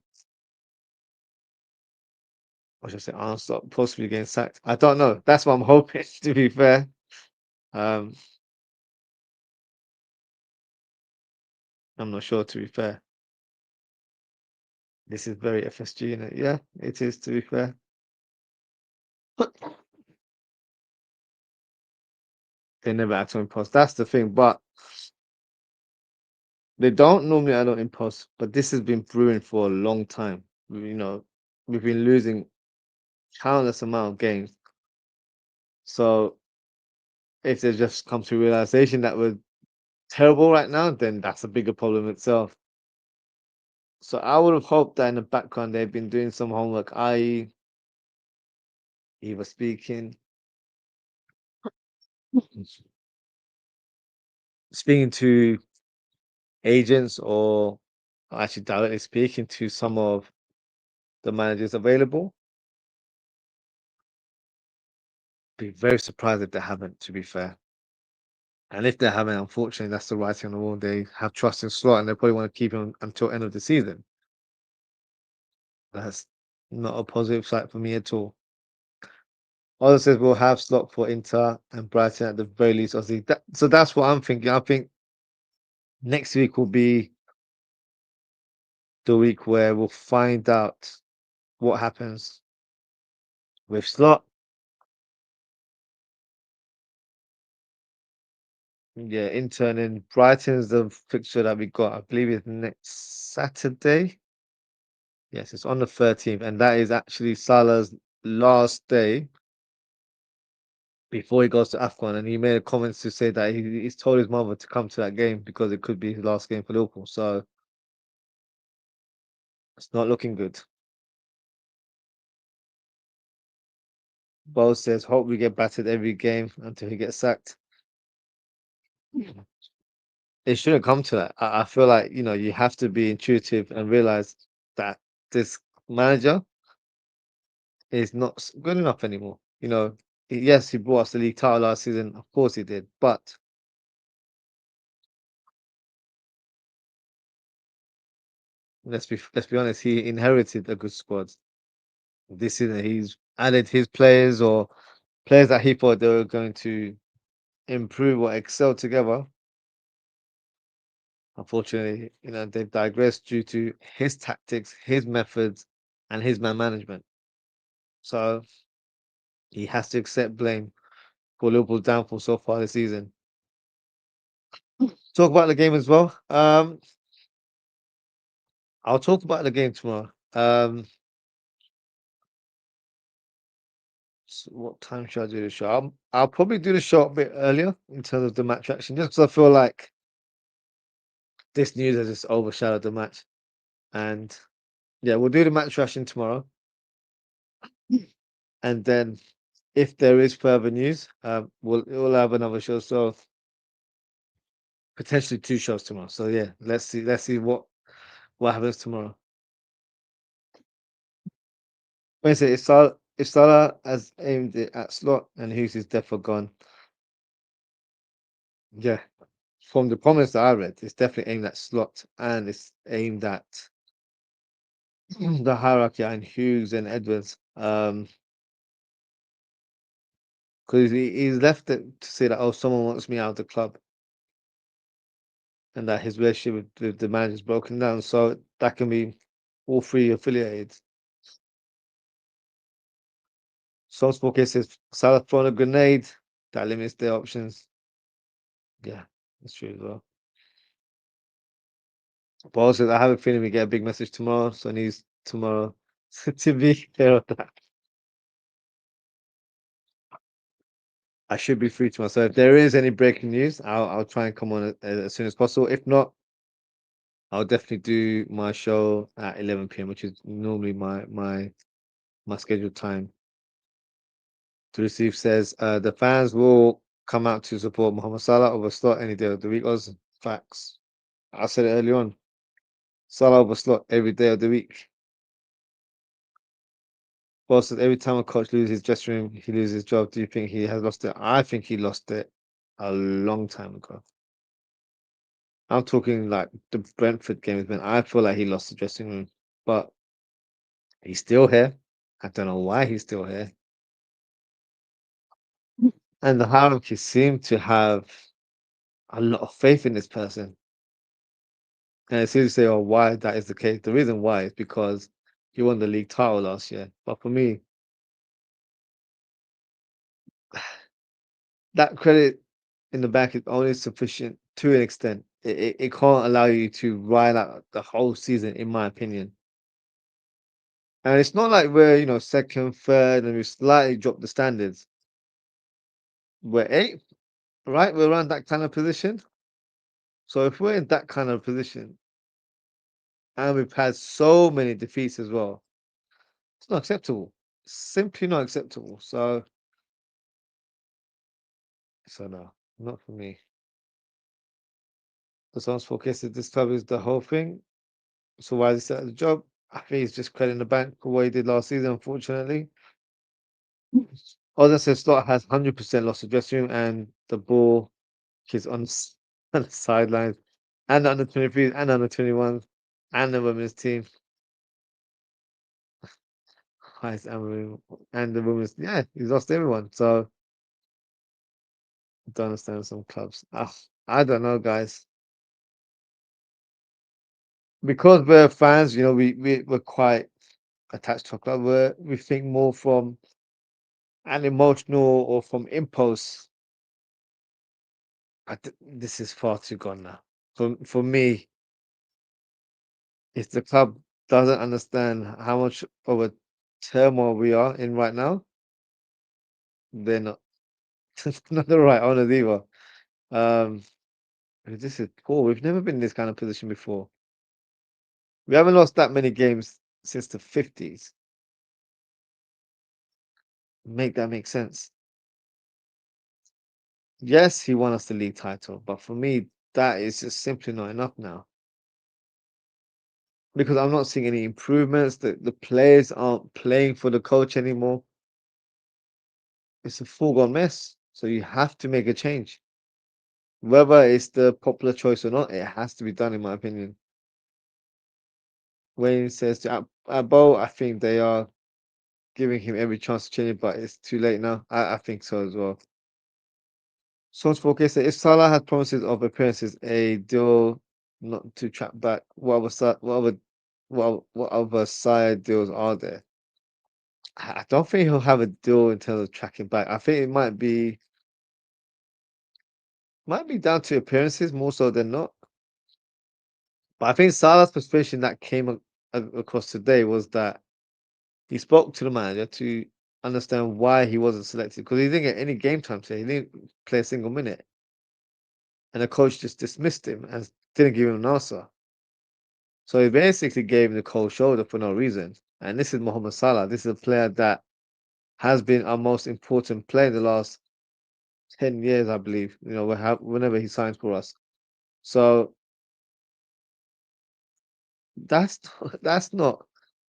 S1: or should I say, Arne Slot possibly getting sacked. I don't know. That's what I'm hoping, to be fair. Um, I'm not sure, to be fair. This is very FSG, in it. Yeah, it is, to be fair. They never act on impulse. That's the thing. But they don't normally act on impulse. But this has been brewing for a long time. We've been losing countless amount of games. So if they just come to realization that we're terrible right now, then that's a bigger problem itself. So I would have hoped that in the background they've been doing some homework, i.e., either speaking to agents or actually directly speaking to some of the managers available. Be very surprised if they haven't, to be fair. And if they haven't, unfortunately, that's the writing on the wall. They have trust in Slot and they probably want to keep him until end of the season. That's not a positive sight for me at all. Others says we'll have Slot for Inter and Brighton at the very least. Obviously, so that's what I'm thinking. I think next week will be the week where we'll find out what happens with Slot. Yeah, Inter and then Brighton's the fixture that we got. I believe it's next Saturday. Yes, it's on the 13th, and that is actually Salah's last day before he goes to AFCON. And he made a comment to say that he's told his mother to come to that game because it could be his last game for Liverpool. So it's not looking good. Bo says, hope we get battered every game until he gets sacked. It shouldn't come to that. I feel like, you have to be intuitive and realize that this manager is not good enough anymore. Yes, he brought us the league title last season. Of course he did. But let's be honest, he inherited a good squad. This season, he's added his players or players that he thought they were going to improve or excel together. Unfortunately, they've digressed due to his tactics, his methods, and his man management. So he has to accept blame for Liverpool's downfall so far this season. Talk about the game as well. I'll talk about the game tomorrow. What time should I do the show? I'll probably do the show a bit earlier in terms of the match action, just because I feel like this news has just overshadowed the match. And yeah, we'll do the match reaction tomorrow, and then if there is further news, we'll have another show. So potentially two shows tomorrow. So yeah, let's see what happens tomorrow. Wednesday, if Salah has aimed it at Slot and Hughes is definitely gone, yeah. From the comments that I read, it's definitely aimed at Slot and it's aimed at the hierarchy and Hughes and Edwards. Because he's left it to say that, oh, someone wants me out of the club, and that his relationship with the manager's broken down. So that can be all three affiliated. Some sport cases, Salah throwing a grenade, that limits their options. Yeah, that's true as well. But also, I have a feeling we get a big message tomorrow, so it needs tomorrow to be clear on that. I should be free tomorrow. So if there is any breaking news, I'll try and come on as soon as possible. If not, I'll definitely do my show at 11 p.m., which is normally my scheduled time. To receive says the fans will come out to support Mohamed Salah over Slot any day of the week. Those facts. I said it early on. Salah over Slot every day of the week. Well, said every time a coach loses his dressing room, he loses his job. Do you think he has lost it? I think he lost it a long time ago. I'm talking like the Brentford games, man. I feel like he lost the dressing room, but he's still here. I don't know why he's still here. And the hierarchy seem to have a lot of faith in this person. And it's easy to say, oh, why that is the case. The reason why is because he won the league title last year. But for me, that credit in the back is only sufficient to an extent. It can't allow you to ride out the whole season, in my opinion. And it's not like we're, second, third, and we slightly dropped the standards. We're eighth, right? We're around that kind of position. So if we're in that kind of position and we've had so many defeats as well, it's not acceptable. Simply not acceptable. So no, not for me. The songs forecasted this club is the whole thing. So why is he still at the job? I think he's just credit in the bank for what he did last season, unfortunately. Oden says Slot has 100% lost the dressing room and the ball is on the sidelines and the under 23s and under 21s and the women's team. Highest and the women's, yeah, he's lost everyone. So I don't understand some clubs. I don't know, guys. Because we're fans, we're quite attached to a club. We think more from an emotional or from impulse. This is far too gone now. For me, if the club doesn't understand how much of a turmoil we are in right now, they're not not the right owners either. Um, this is poor. We've never been in this kind of position before. We haven't lost that many games since the 50s. Make that make sense. Yes, he won us the league title, but for me, that is just simply not enough now. Because I'm not seeing any improvements. The players aren't playing for the coach anymore. It's a full-on mess. So you have to make a change. Whether it's the popular choice or not, it has to be done, in my opinion. Wayne says to Bo, I think they are giving him every chance to change it, but it's too late now. I think so as well. Source 4K said if Salah had promises of appearances, a deal not to track back, what other side deals are there? I don't think he'll have a deal in terms of tracking back. I think it might be down to appearances more so than not. But I think Salah's frustration that came across today was that he spoke to the manager to understand why he wasn't selected because he didn't get any game time today. He didn't play a single minute, and the coach just dismissed him and didn't give him an answer. So he basically gave him the cold shoulder for no reason. And this is Mohamed Salah. This is a player that has been our most important player in the last 10 years, I believe. Whenever he signs for us. So that's not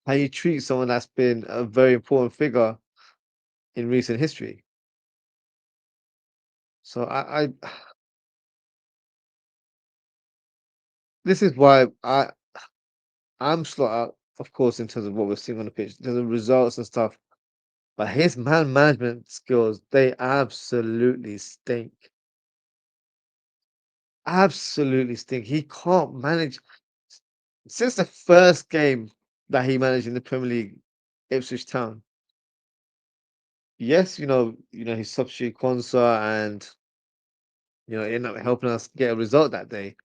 S1: how you treat someone that's been a very important figure in recent history. So I this is why I'm Slot out, of course, in terms of what we're seeing on the pitch, in terms of results and stuff. But his man management skills, they absolutely stink. Absolutely stink. He can't manage since the first game that he managed in the Premier League, Ipswich Town. Yes, he substitute Quansah and ended up helping us get a result that day.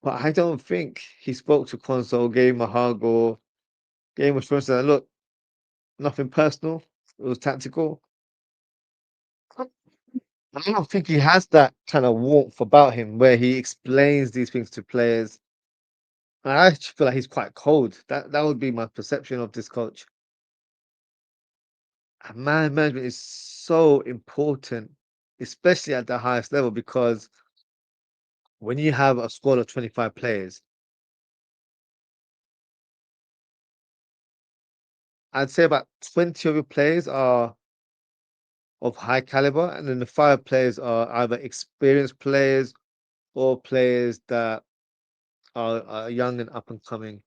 S1: But I don't think he spoke to Quansah, gave him a hug, or gave him assurance that look, nothing personal. It was tactical. I don't think he has that kind of warmth about him where he explains these things to players. And I actually feel like he's quite cold. That would be my perception of this coach. And man management is so important, especially at the highest level, because when you have a squad of 25 players, I'd say about 20 of your players are of high caliber, and then the five players are either experienced players or players that are young and up and coming,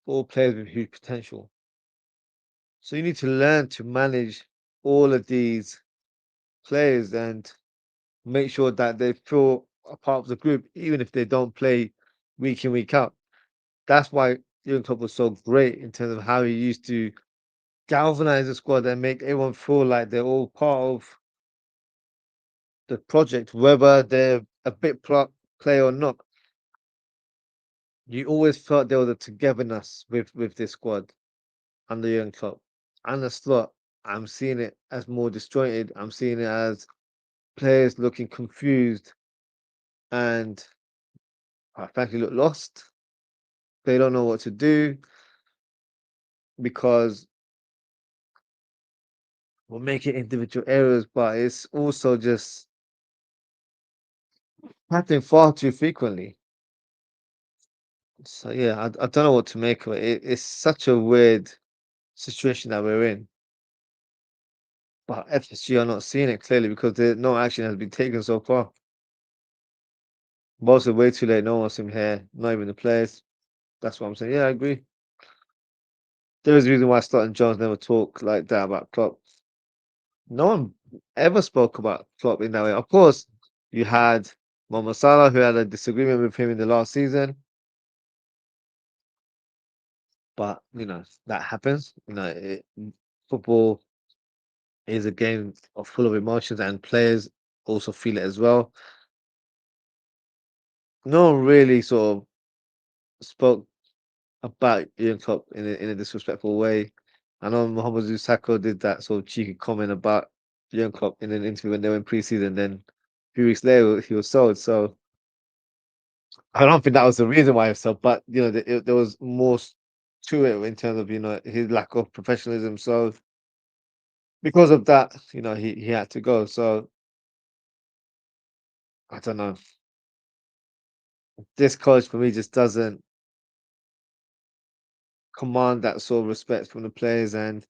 S1: or players with huge potential. So you need to learn to manage all of these players and make sure that they feel a part of the group, even if they don't play week in, week out. That's why Jurgen Klopp was so great in terms of how he used to galvanize the squad and make everyone feel like they're all part of the project, whether they're a bit player or not. You always felt there was a togetherness with this squad under Jurgen Klopp. And the slot, I'm seeing it as more disjointed. I'm seeing it as players looking confused and frankly look lost. They don't know what to do because we're making individual errors, but it's also just happening far too frequently. So yeah, I don't know what to make of it. It's such a weird situation that we're in. But FSG are not seeing it clearly because no action has been taken so far. Both are way too late. No one wants him here. Not even the players. That's what I'm saying. Yeah, I agree. There is a reason why Slot and Jones never talk like that about Klopp. No one ever spoke about Klopp in that way. Of course, you had Mo Salah who had a disagreement with him in the last season, but that happens. Football is a game full of emotions, and players also feel it as well. No one really sort of spoke about Jurgen Klopp in a disrespectful way. I know Mohamed Sako did that sort of cheeky comment about Jurgen Klopp in an interview when they were in pre-season. Then a few weeks later, he was sold. So I don't think that was the reason why he was sold, but there was more to it in terms of his lack of professionalism. So because of that, he had to go. So I don't know. This coach for me just doesn't command that sort of respect from the players, and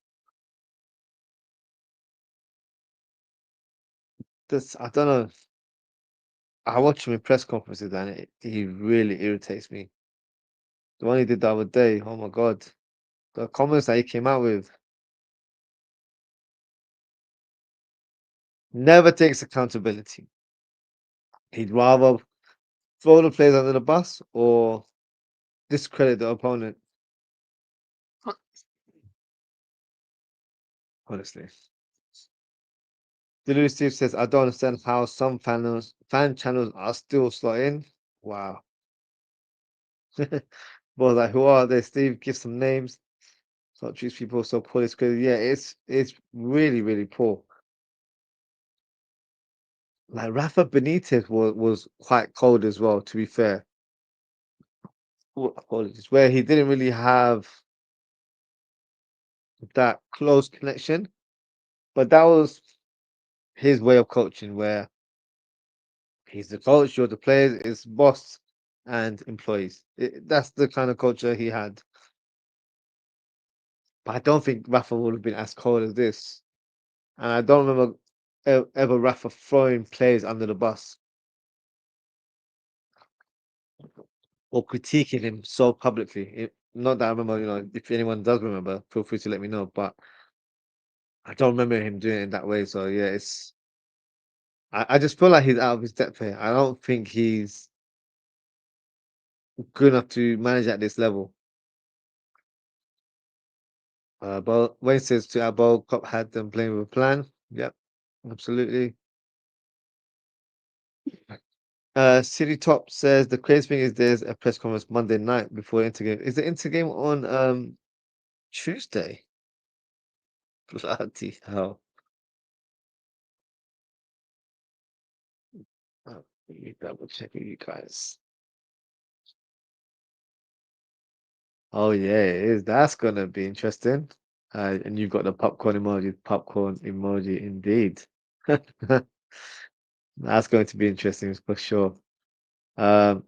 S1: this I don't know. I watch him in press conferences, and he really irritates me. The one he did the other day. Oh my god. The comments that he came out with. Never takes accountability. He'd rather throw the players under the bus or discredit the opponent. Honestly. Delulu Steve says, I don't understand how some fan channels are still slotting. Wow. Well, like, who are they? Steve, give some names. Not treats people so poorly. It's crazy. Yeah, it's really, really poor. Like Rafa Benitez was quite cold as well, to be fair. Apologies. Where he didn't really have that close connection. But that was his way of coaching, where he's the coach, you're the players, it's boss and employees. That's the kind of culture he had. But I don't think Rafa would have been as cold as this. And I don't remember ever Rafa throwing players under the bus or critiquing him so publicly. Not that I remember, if anyone does remember, feel free to let me know. But I don't remember him doing it in that way. So yeah, I just feel like he's out of his depth here. I don't think he's good enough to manage at this level. But Wayne says to our ball, Cop had them playing with a plan. Yep, absolutely. City Top says the crazy thing is there's a press conference Monday night before Intergame. Is the Intergame on Tuesday? Bloody hell. Let me double check with you guys. Oh yeah, it is. That's gonna be interesting. And you've got the popcorn emoji. Popcorn emoji indeed. That's going to be interesting for sure. Um,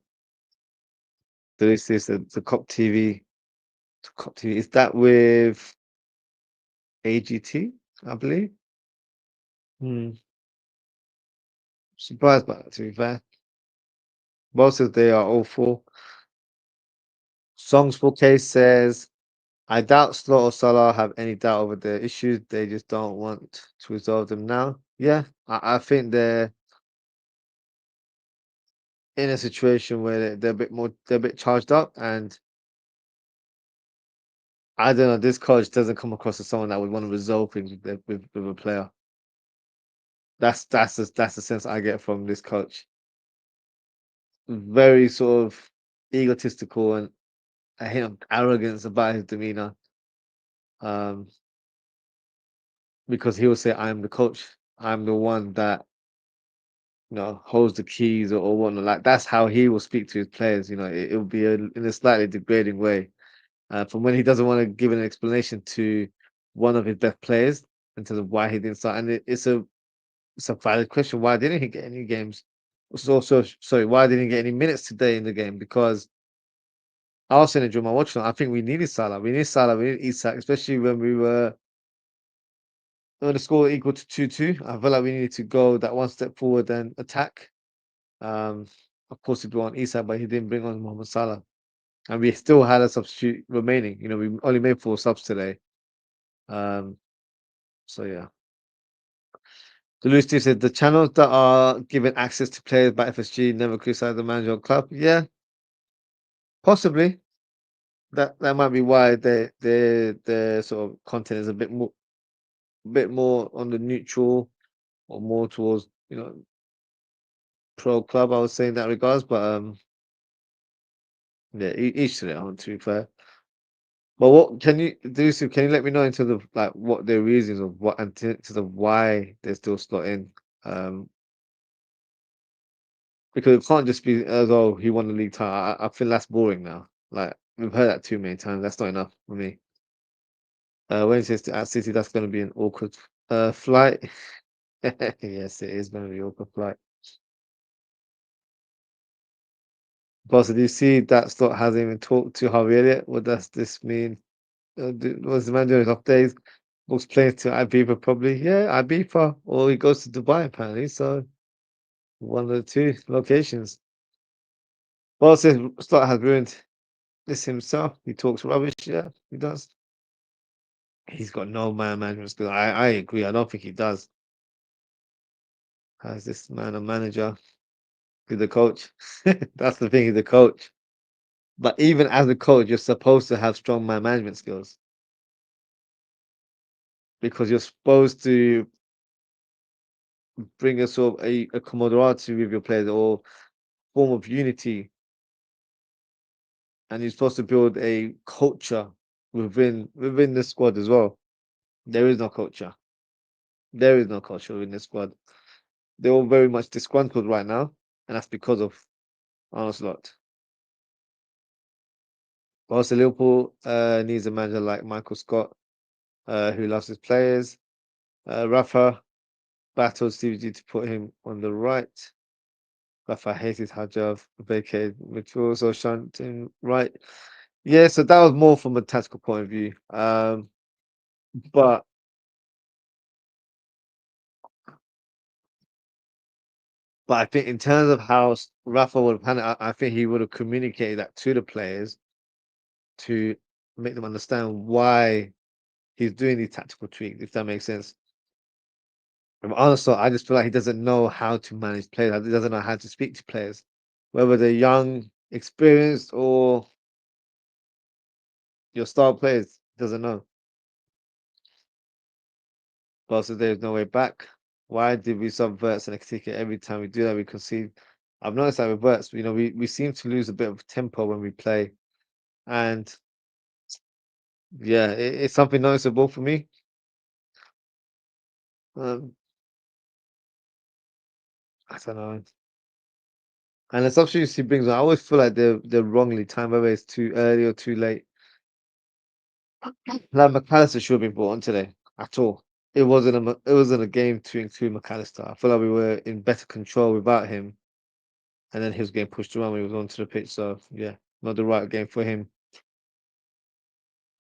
S1: this is the Cop TV. The Cop TV. Is that with AGT? I believe. Hmm. Surprised by that, to be fair. Most of they are all full. Songs for Case says, I doubt Slot or Salah have any doubt over their issues. They just don't want to resolve them now. Yeah, I think they're in a situation where they're a bit more, they're a bit charged up, and I don't know. This coach doesn't come across as someone that would want to resolve things with a player. That's the sense I get from this coach. Very sort of egotistical and a hint of arrogance about his demeanor. Um, because he will say, "I'm the coach. I'm the one that holds the keys or whatnot." Like that's how he will speak to his players. It will be in a slightly degrading way. From when he doesn't want to give an explanation to one of his best players in terms of why he didn't start, and it's a valid question. Why didn't he get any games? Also, sorry, why didn't he get any minutes today in the game? Because I was saying during my watch, I think we needed Salah. We need Salah. We need Isak, especially when the score equal to 2-2. I felt like we needed to go that one step forward and attack. Um, of course, he brought on Isak, but he didn't bring on Mohamed Salah. And we still had a substitute remaining. We only made 4 subs today. Um, so yeah. The Louis Steve said the channels that are given access to players by FSG never criticize the manager or club. Yeah, possibly. That might be why their sort of content is a bit more on the neutral or more towards pro club. I would say in that regards, but yeah, each to their own. To be fair, but what can you do? So can you let me know in terms of like what their reasons of what and in terms of why they're still slotting? Um, because it can't just be as oh he won the league title. I feel that's boring now. Like we've heard that too many times. That's not enough for me. Wednesday at City, that's going to be an awkward flight. Yes, it is going to be an awkward flight. Boss, do you see that Slot hasn't even talked to Javier yet? What does this mean? What's the man doing off days? Books planes to Ibiza probably. Yeah, Ibiza, or he goes to Dubai apparently. So one of the two locations. Boss says Slot has ruined this himself. He talks rubbish. Yeah, he does. He's got no man management skill. I agree. I don't think he does. How's this man a manager? He's the coach. That's the thing. He's the coach. But even as a coach, you're supposed to have strong man management skills because you're supposed to bring a sort of a camaraderie with your players or form of unity, and you're supposed to build a culture within the squad as well. There is no culture. There is no culture within the squad. They're all very much disgruntled right now, and that's because of Arne Slot. Also, Liverpool needs a manager like Michael Scott, who loves his players. Rafa battled Stevie G to put him on the right. Rafa hated Hajjaf, vacated Mitchell, so shunting right. Yeah, so that was more from a tactical point of view. But I think in terms of how Rafa would have handled it, I think he would have communicated that to the players to make them understand why he's doing these tactical tweaks, if that makes sense. And honestly, I just feel like he doesn't know how to manage players. He doesn't know how to speak to players, whether they're young, experienced, or your star players. He doesn't know. But so there's no way back. Why did we subvert and ticket every time we do that? We concede. I've noticed that with Verts, we seem to lose a bit of tempo when we play, and yeah, it's something noticeable for me. Um, I don't know. And the substitutes he brings on, I always feel like they're wrongly timed, whether it's too early or too late. Like McAllister should have been brought on today at all. It wasn't a game to include McAllister. I feel like we were in better control without him, and then he was getting pushed around when he was onto the pitch. So yeah, not the right game for him.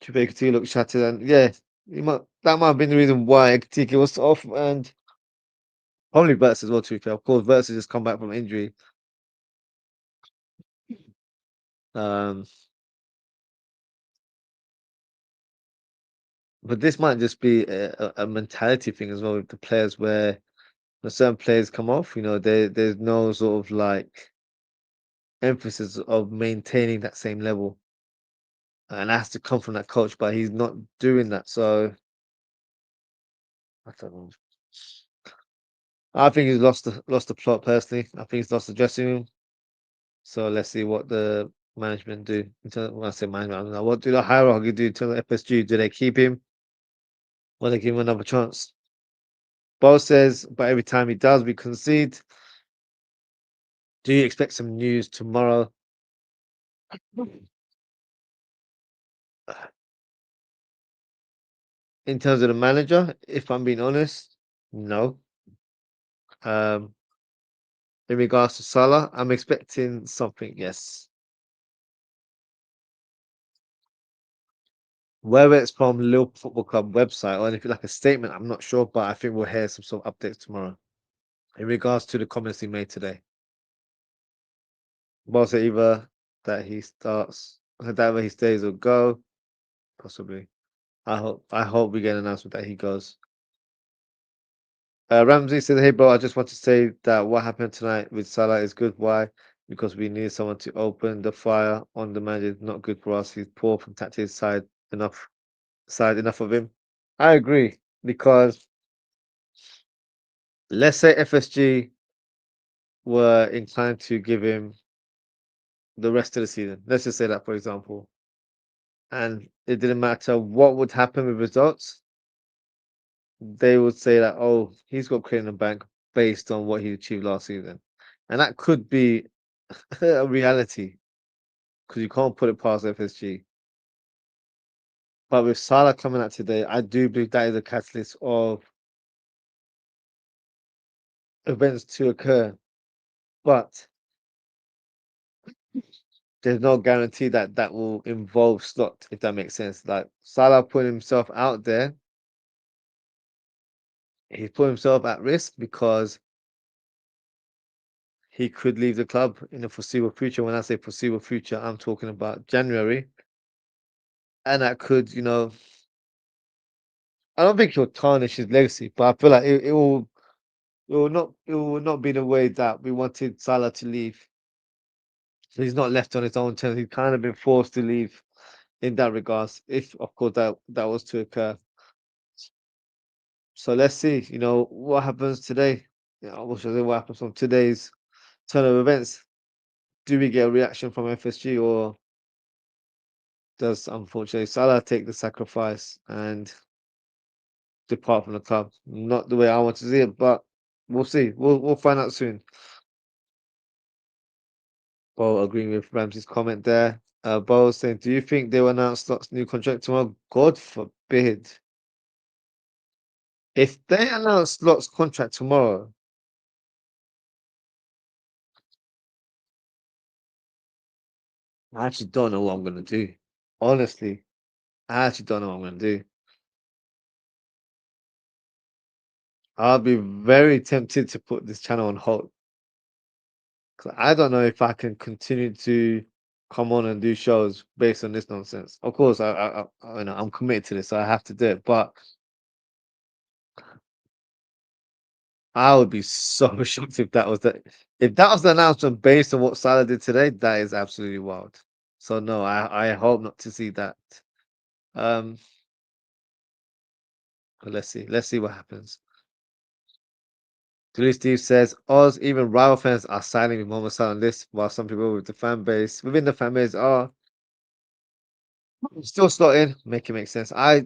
S1: Chubekati looked shattered, and yeah, that might have been the reason why Ekitike was off, and probably Verts as well. To be fair, of course, Verts has just come back from injury. Um, but this might just be a mentality thing as well with the players, where when certain players come off, there's no sort of like emphasis of maintaining that same level, and that has to come from that coach. But he's not doing that, so I don't know. I think he's lost the plot personally. I think he's lost the dressing room. So let's see what the management do. When I say management, I don't know. What do the hierarchy do to the FSG? Do they keep him or they give him another chance? Bo says, but every time he does, we concede. Do you expect some news tomorrow? In terms of the manager, if I'm being honest, no. Um, in regards to Salah, I'm expecting something, yes. Whether it's from Liverpool Football Club website or anything like a statement, I'm not sure, but I think we'll hear some sort of updates tomorrow in regards to the comments he made today. Was it either that he starts, that either he stays or go? Possibly. I hope we get an announcement that he goes. Ramsey said, "Hey, bro, I just want to say that what happened tonight with Salah is good. Why? Because we need someone to open the fire on the man. It's not good for us. He's poor from tactics side. Enough of him." I agree because let's say FSG were inclined to give him the rest of the season. Let's just say that, for example, and it didn't matter what would happen with results. They would say that, oh, he's got clear in the bank based on what he achieved last season. And that could be a reality because you can't put it past FSG. But with Salah coming out today, I do believe that is a catalyst of events to occur. But there's no guarantee that that will involve Slot, if that makes sense. Like Salah putting himself out there, he's put himself at risk because he could leave the club in the foreseeable future. When I say foreseeable future, I'm talking about January, and that could, I don't think he'll tarnish his legacy, but I feel like it will not be the way that we wanted Salah to leave. So he's not left on his own terms. He's kind of been forced to leave in that regards, if of course that was to occur. So let's see, what happens today. What should I say, what happens from today's turn of events? Do we get a reaction from FSG, or does unfortunately Salah take the sacrifice and depart from the club? Not the way I want to see it, but we'll see. We'll find out soon. Bo agreeing with Ramsey's comment there. Bo saying, "Do you think they will announce Slot's new contract tomorrow?" God forbid. If they announce Slot's contract tomorrow, I actually don't know what I'm gonna do. Honestly, I actually don't know what I'm gonna do. I'll be very tempted to put this channel on hold. 'Cause I don't know if I can continue to come on and do shows based on this nonsense. Of course, I'm committed to this, so I have to do it. But I would be so shocked if that was the announcement based on what Salah did today. That is absolutely wild. So no, I hope not to see that. Um, but let's see what happens. Julie Steve says, Oz, even rival fans are siding with Mo Salah on this, while some people within the fan base are still slotting, make it make sense. I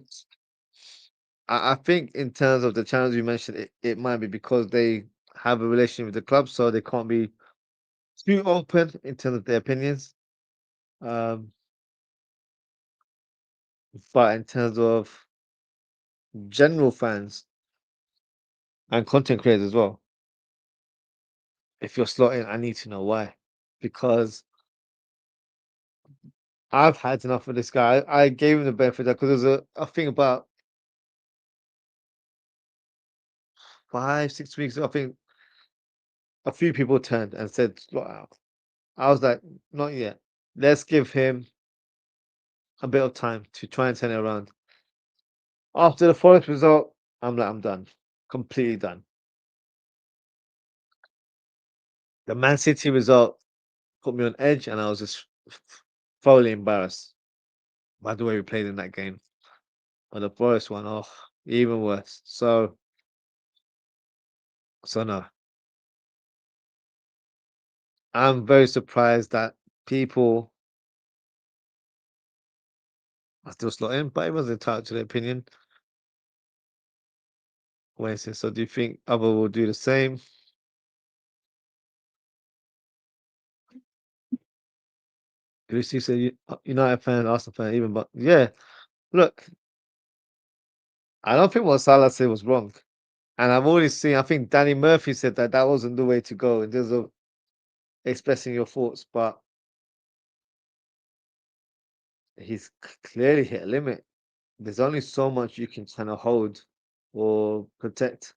S1: think in terms of the channels you mentioned, it might be because they have a relationship with the club, so they can't be too open in terms of their opinions. Um, but in terms of general fans and content creators as well, if you're slotting, I need to know why. Because I've had enough of this guy. I gave him the benefit of that because there's a thing about 5, 6 weeks ago. I think a few people turned and said slot out. I was like, not yet. Let's give him a bit of time to try and turn it around. After the Forest result, I'm like, I'm done. Completely done. The Man City result put me on edge, and I was just thoroughly embarrassed by the way we played in that game. But the Forest one, oh, even worse. So no, I'm very surprised that people are still slotting, but everyone's entitled to their opinion. Wednesday. So do you think other will do the same? Lucy said United fan, Arsenal fan, even, but yeah, look, I don't think what Salah said was wrong. And I've already seen, I think Danny Murphy said that that wasn't the way to go in terms of expressing your thoughts, but he's clearly hit a limit. There's only so much you can kind of hold or protect.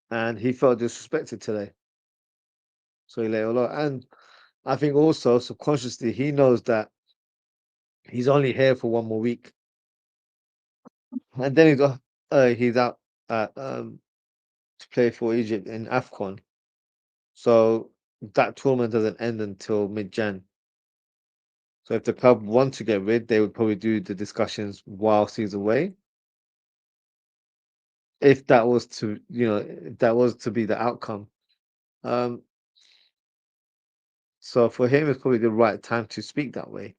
S1: And he felt disrespected today. So he let it all out. And I think also subconsciously he knows that he's only here for one more week. And then he's out to play for Egypt in AFCON. So that tournament doesn't end until mid-Jan. So if the club want to get rid, they would probably do the discussions whilst he's away. If that was to, if that was to be the outcome. Um, so for him, it's probably the right time to speak that way,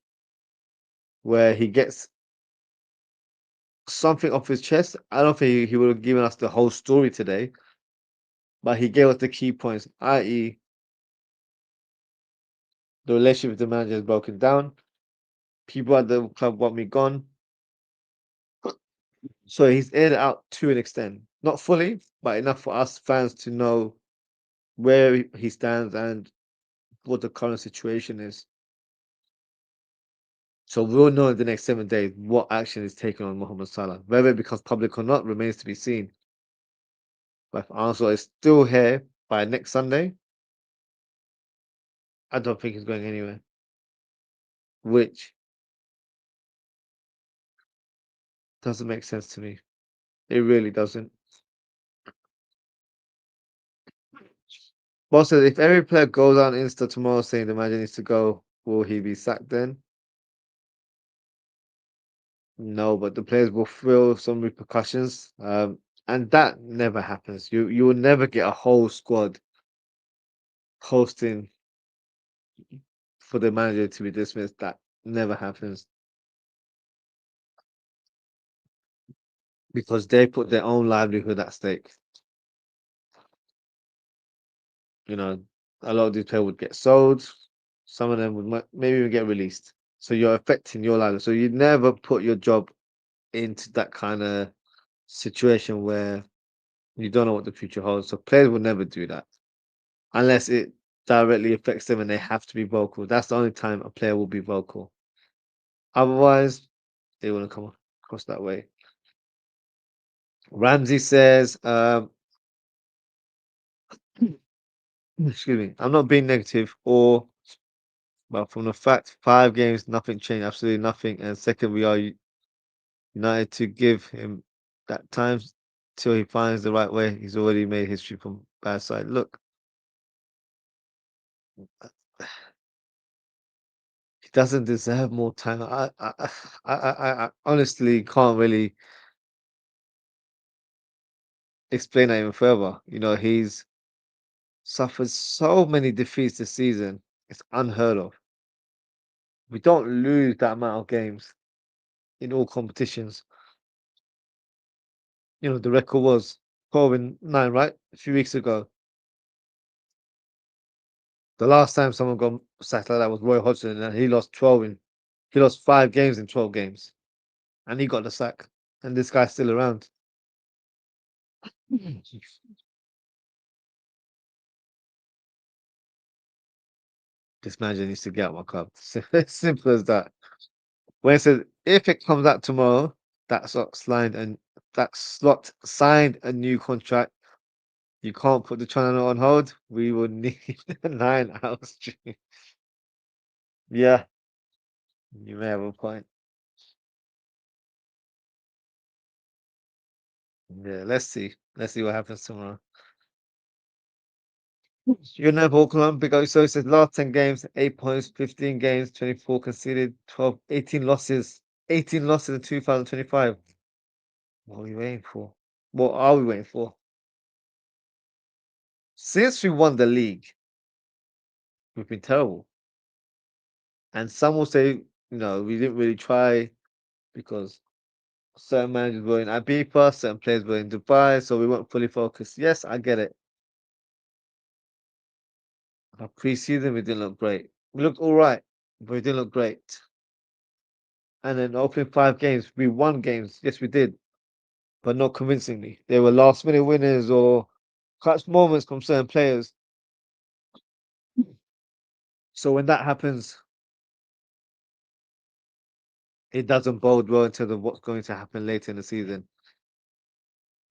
S1: where he gets something off his chest. I don't think he would have given us the whole story today, but he gave us the key points, i.e., the relationship with the manager is broken down. People at the club want me gone. So he's aired it out to an extent, not fully, but enough for us fans to know where he stands and what the current situation is. So we'll know in the next 7 days what action is taken on Mohamed Salah. Whether it becomes public or not remains to be seen. But if Arne Slot is still here by next Sunday, I don't think he's going anywhere. Which doesn't make sense to me. It really doesn't. Also, if every player goes on Insta tomorrow saying the manager needs to go, will he be sacked then? No, but the players will feel some repercussions. And that never happens. You will never get a whole squad hosting for the manager to be dismissed. That never happens because they put their own livelihood at stake. You know, a lot of these players would get sold. Some of them would maybe even get released. So you're affecting your livelihood. So you never put your job into that kind of situation where you don't know what the future holds. So players will never do that unless it directly affects them and they have to be vocal. That's the only time a player will be vocal. Otherwise, they wouldn't come across that way. Ramsey says, excuse me, I'm not being negative or, but from the fact 5 games, nothing changed, absolutely nothing. And second, we are united to give him that time till he finds the right way. He's already made history from bad side. Look, he doesn't deserve more time. I honestly can't really explain that even further. You know, he's suffered so many defeats this season. It's unheard of. We don't lose that amount of games in all competitions. You know, the record was 12-9, right? A few weeks ago. The last time someone got sacked like that was Roy Hodgson, and he lost 5 games in 12 games, and he got the sack. And this guy's still around. This manager needs to get out my club. Simple as that. When it says if it comes out tomorrow, that slot signed a new contract. You can't put the channel on hold. We will need a 9 hour stream. Yeah, you may have a point. Yeah, let's see. Let's see what happens tomorrow. You're never Auckland because so it says last 10 games, 8 points, 15 games, 24 conceded, 12, 18 losses. 18 losses in 2025. What are we waiting for? What are we waiting for? Since we won the league, we've been terrible. And some will say, we didn't really try because certain managers were in Ibiza, certain players were in Dubai, so we weren't fully focused. Yes, I get it. Our pre-season, we didn't look great. We looked all right, but we didn't look great. And then opening 5 games, we won games. Yes, we did, but not convincingly. They were last-minute winners or clutch moments from certain players. So when that happens, it doesn't bode well in terms of what's going to happen later in the season.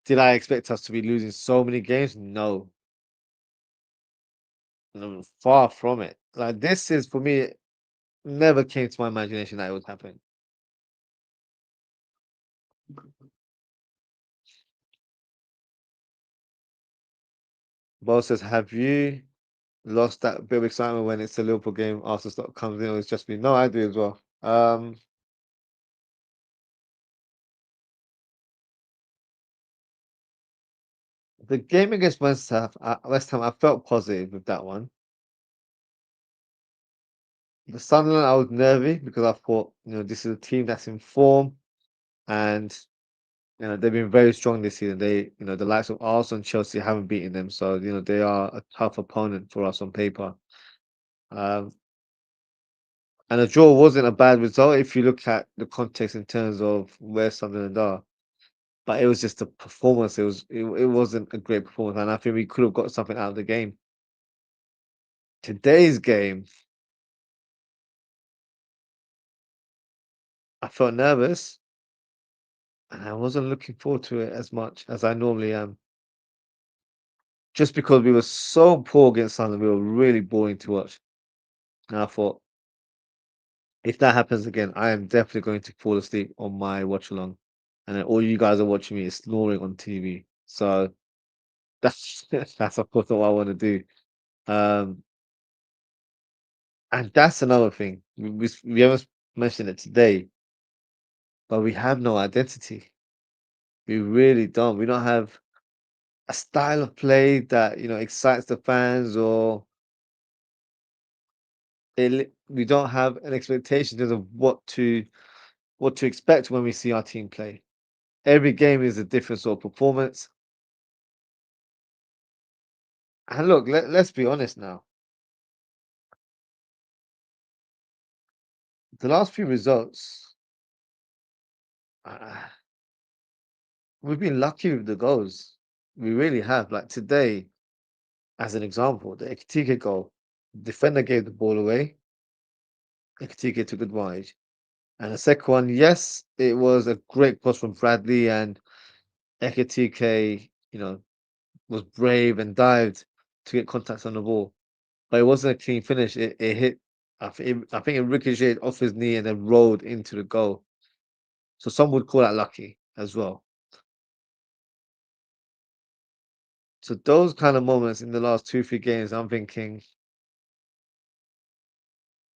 S1: Did I expect us to be losing so many games? No. No, far from it. Like this is for me, it never came to my imagination that it would happen. Bo says, have you lost that bit of excitement when it's a Liverpool game after stock comes in, or it's just me? No, I do as well. The game against West Ham, I felt positive with that one. The Sunderland, I was nervy because I thought, this is a team that's in form and they've been very strong this season. The likes of Arsenal and Chelsea haven't beaten them, so they are a tough opponent for us on paper. Um, and a draw wasn't a bad result if you look at the context in terms of where Sunderland are. But it was just a performance. It wasn't a great performance, and I think we could have got something out of the game. Today's game, I felt nervous, and I wasn't looking forward to it as much as I normally am. Just because we were so poor against Sunderland, we were really boring to watch. And I thought, if that happens again, I am definitely going to fall asleep on my watch along, and then all you guys are watching me is snoring on TV. So that's that's of course not what I want to do. Um, and that's another thing. We haven't mentioned it today, but we have no identity. We really don't. We don't have a style of play that excites the fans, or we don't have an expectation in terms of what to expect when we see our team play. Every game is a different sort of performance. And look, let's be honest now. The last few results, uh, we've been lucky with the goals. We really have. Like today, as an example, the Ekitike goal, defender gave the ball away. Ekitike took advantage. And the second one, yes, it was a great cross from Bradley, and Ekitike, was brave and dived to get contact on the ball. But it wasn't a clean finish. It hit, I think it ricocheted off his knee and then rolled into the goal. So some would call that lucky as well. So those kind of moments in the last 2, 3 games, I'm thinking,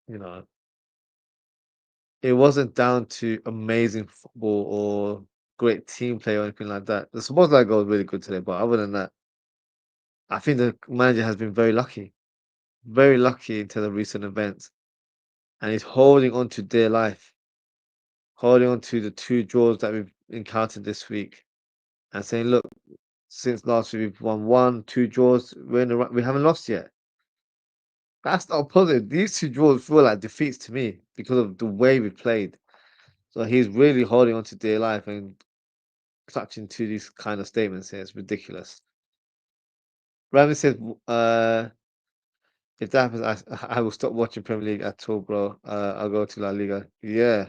S1: you know, it wasn't down to amazing football or great team play or anything like that. The support that goal was really good today, but other than that, I think the manager has been very lucky into the recent events, and he's holding on to dear life, holding on to the 2 draws that we've encountered this week, and saying, "Look, since last week we've won 1, 2 draws. We haven't lost yet." That's not positive. These 2 draws feel like defeats to me because of the way we played. So he's really holding on to dear life and clutching to these kind of statements here. It's ridiculous. Rami says, if that happens, I will stop watching Premier League at all, bro. I'll go to La Liga. Yeah,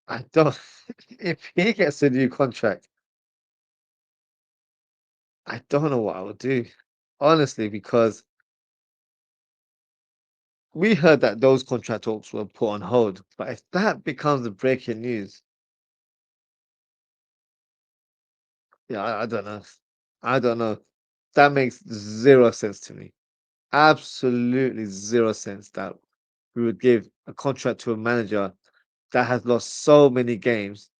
S1: I don't. If he gets a new contract, I don't know what I would do, honestly, because we heard that those contract talks were put on hold. But if that becomes the breaking news, yeah, I don't know. I don't know. That makes zero sense to me. Absolutely zero sense that we would give a contract to a manager that has lost so many games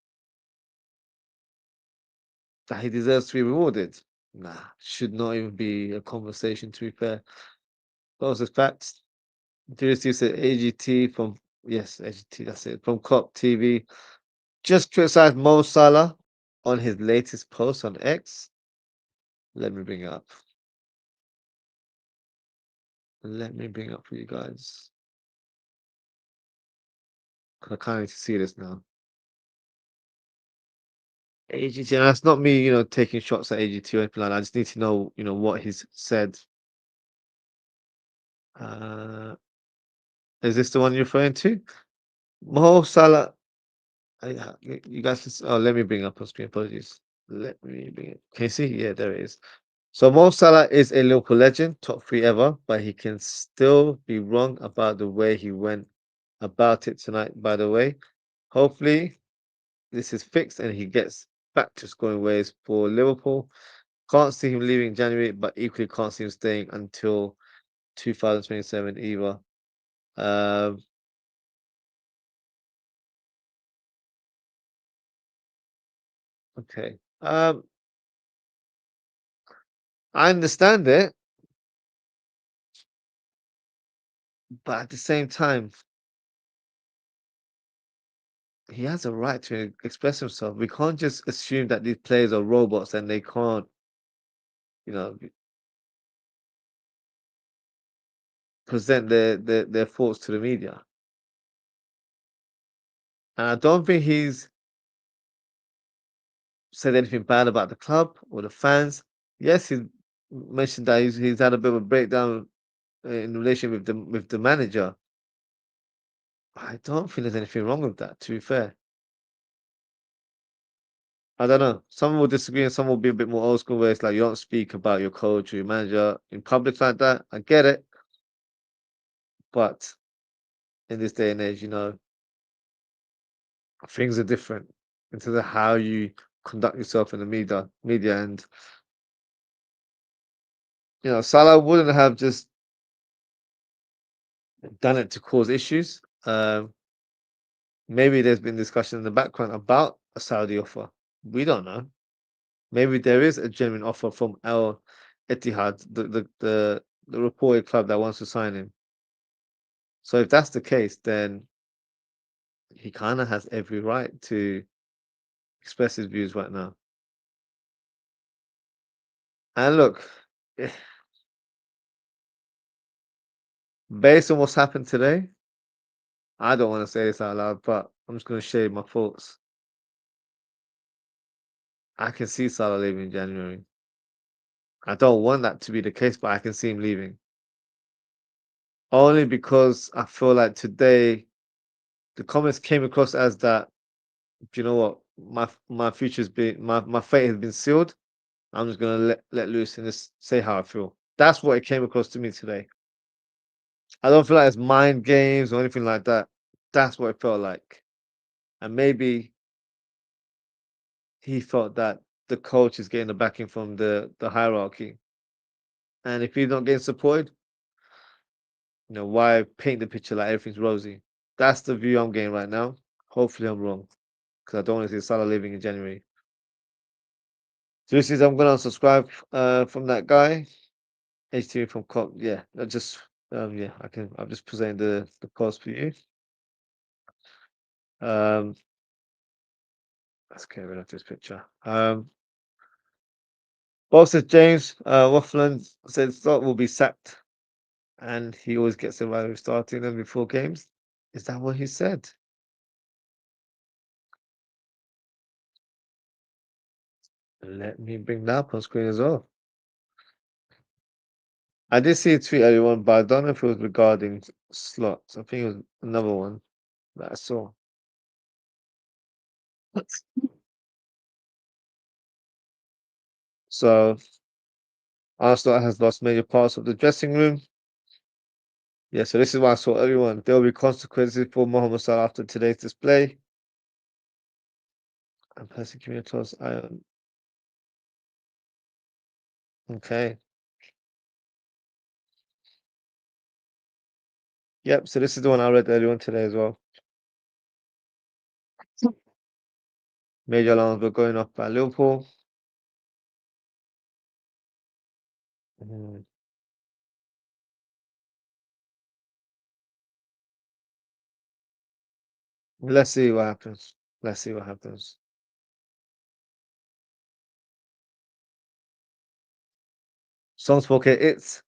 S1: that he deserves to be rewarded. Nah, should not even be a conversation, to be fair. Those are facts. DST said AGT from, yes, AGT, that's it, from Cop TV. Just criticized Mo Salah on his latest post on X. Let me bring it up. Let me bring it up for you guys. I can't need to see this now. AGT, and that's not me, taking shots at AGT or anything like that. I just need to know, what he's said. Uh, is this the one you're referring to? Mo Salah. You guys, let me bring up on screen. Apologies. Let me bring it. Can you see? Yeah, there it is. So Mo Salah is a Liverpool legend, top 3 ever, but he can still be wrong about the way he went about it tonight, by the way. Hopefully, this is fixed and he gets back to scoring ways for Liverpool. Can't see him leaving in January, but equally can't see him staying until 2027 either. Um, okay. I understand it, but at the same time, he has a right to express himself. We can't just assume that these players are robots and they can't, you know, present their thoughts to the media. And I don't think he's said anything bad about the club or the fans. Yes, he mentioned that he's had a bit of a breakdown in relation with the manager. I don't think there's anything wrong with that, to be fair. I don't know. Some will disagree and some will be a bit more old school where it's like you don't speak about your coach or your manager in public like that. I get it. But in this day and age, things are different in terms of how you conduct yourself in the media, and Salah wouldn't have just done it to cause issues. Maybe there's been discussion in the background about a Saudi offer. We don't know. Maybe there is a genuine offer from Al Ittihad, the reported club that wants to sign him. So if that's the case, then he kind of has every right to express his views right now. And look, eh, based on what's happened today, I don't want to say this out loud, but I'm just going to share my thoughts. I can see Salah leaving in January. I don't want that to be the case, but I can see him leaving. Only because I feel like today the comments came across as that, do you know what? My future's been my fate has been sealed. I'm just gonna let loose and just say how I feel. That's what it came across to me today. I don't feel like it's mind games or anything like that. That's what it felt like. And maybe he felt that the coach is getting the backing from the hierarchy. And if he's not getting supported, why paint the picture like everything's rosy? That's the view I'm getting right now. Hopefully I'm wrong. Because I don't want to see Salah leaving in January. So this is I'm gonna unsubscribe from that guy. HTV from Cop. Yeah, I just yeah, I'm just presenting the post for you. Um let's get rid of this picture. Bob says James Waffland said Slot will be sacked and he always gets away with starting them before games. Is that what he said? Let me bring that up on screen as well. I did see a tweet earlier on, but I don't know if it was regarding slots. I think it was another one that I saw. So Arsenal has lost major parts of the dressing room. Yeah, so this is why I saw earlier on. There will be consequences for Mohamed Salah after today's display. And persecutors, okay. Yep, so this is the one I read earlier on today as well. Major alarms were going off by Liverpool. Mm, Let's see what happens. Let's see what happens. Songs for okay, it's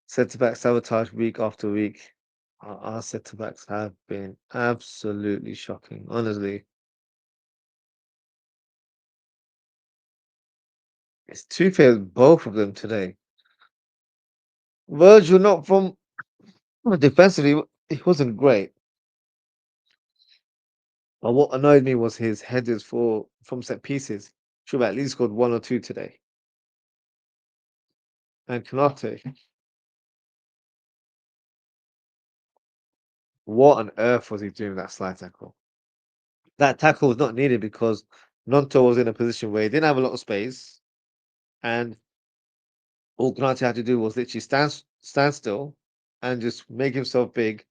S1: centre back sabotage week after week. Our centre backs have been absolutely shocking, honestly. It's two players, both of them today. Virgil not from defensively, he wasn't great. But what annoyed me was his headers from set pieces. Should have at least scored one or two today. And Kanate, what on earth was he doing with that slide tackle? That tackle was not needed because Nonto was in a position where he didn't have a lot of space, and all Kanate had to do was literally stand still and just make himself big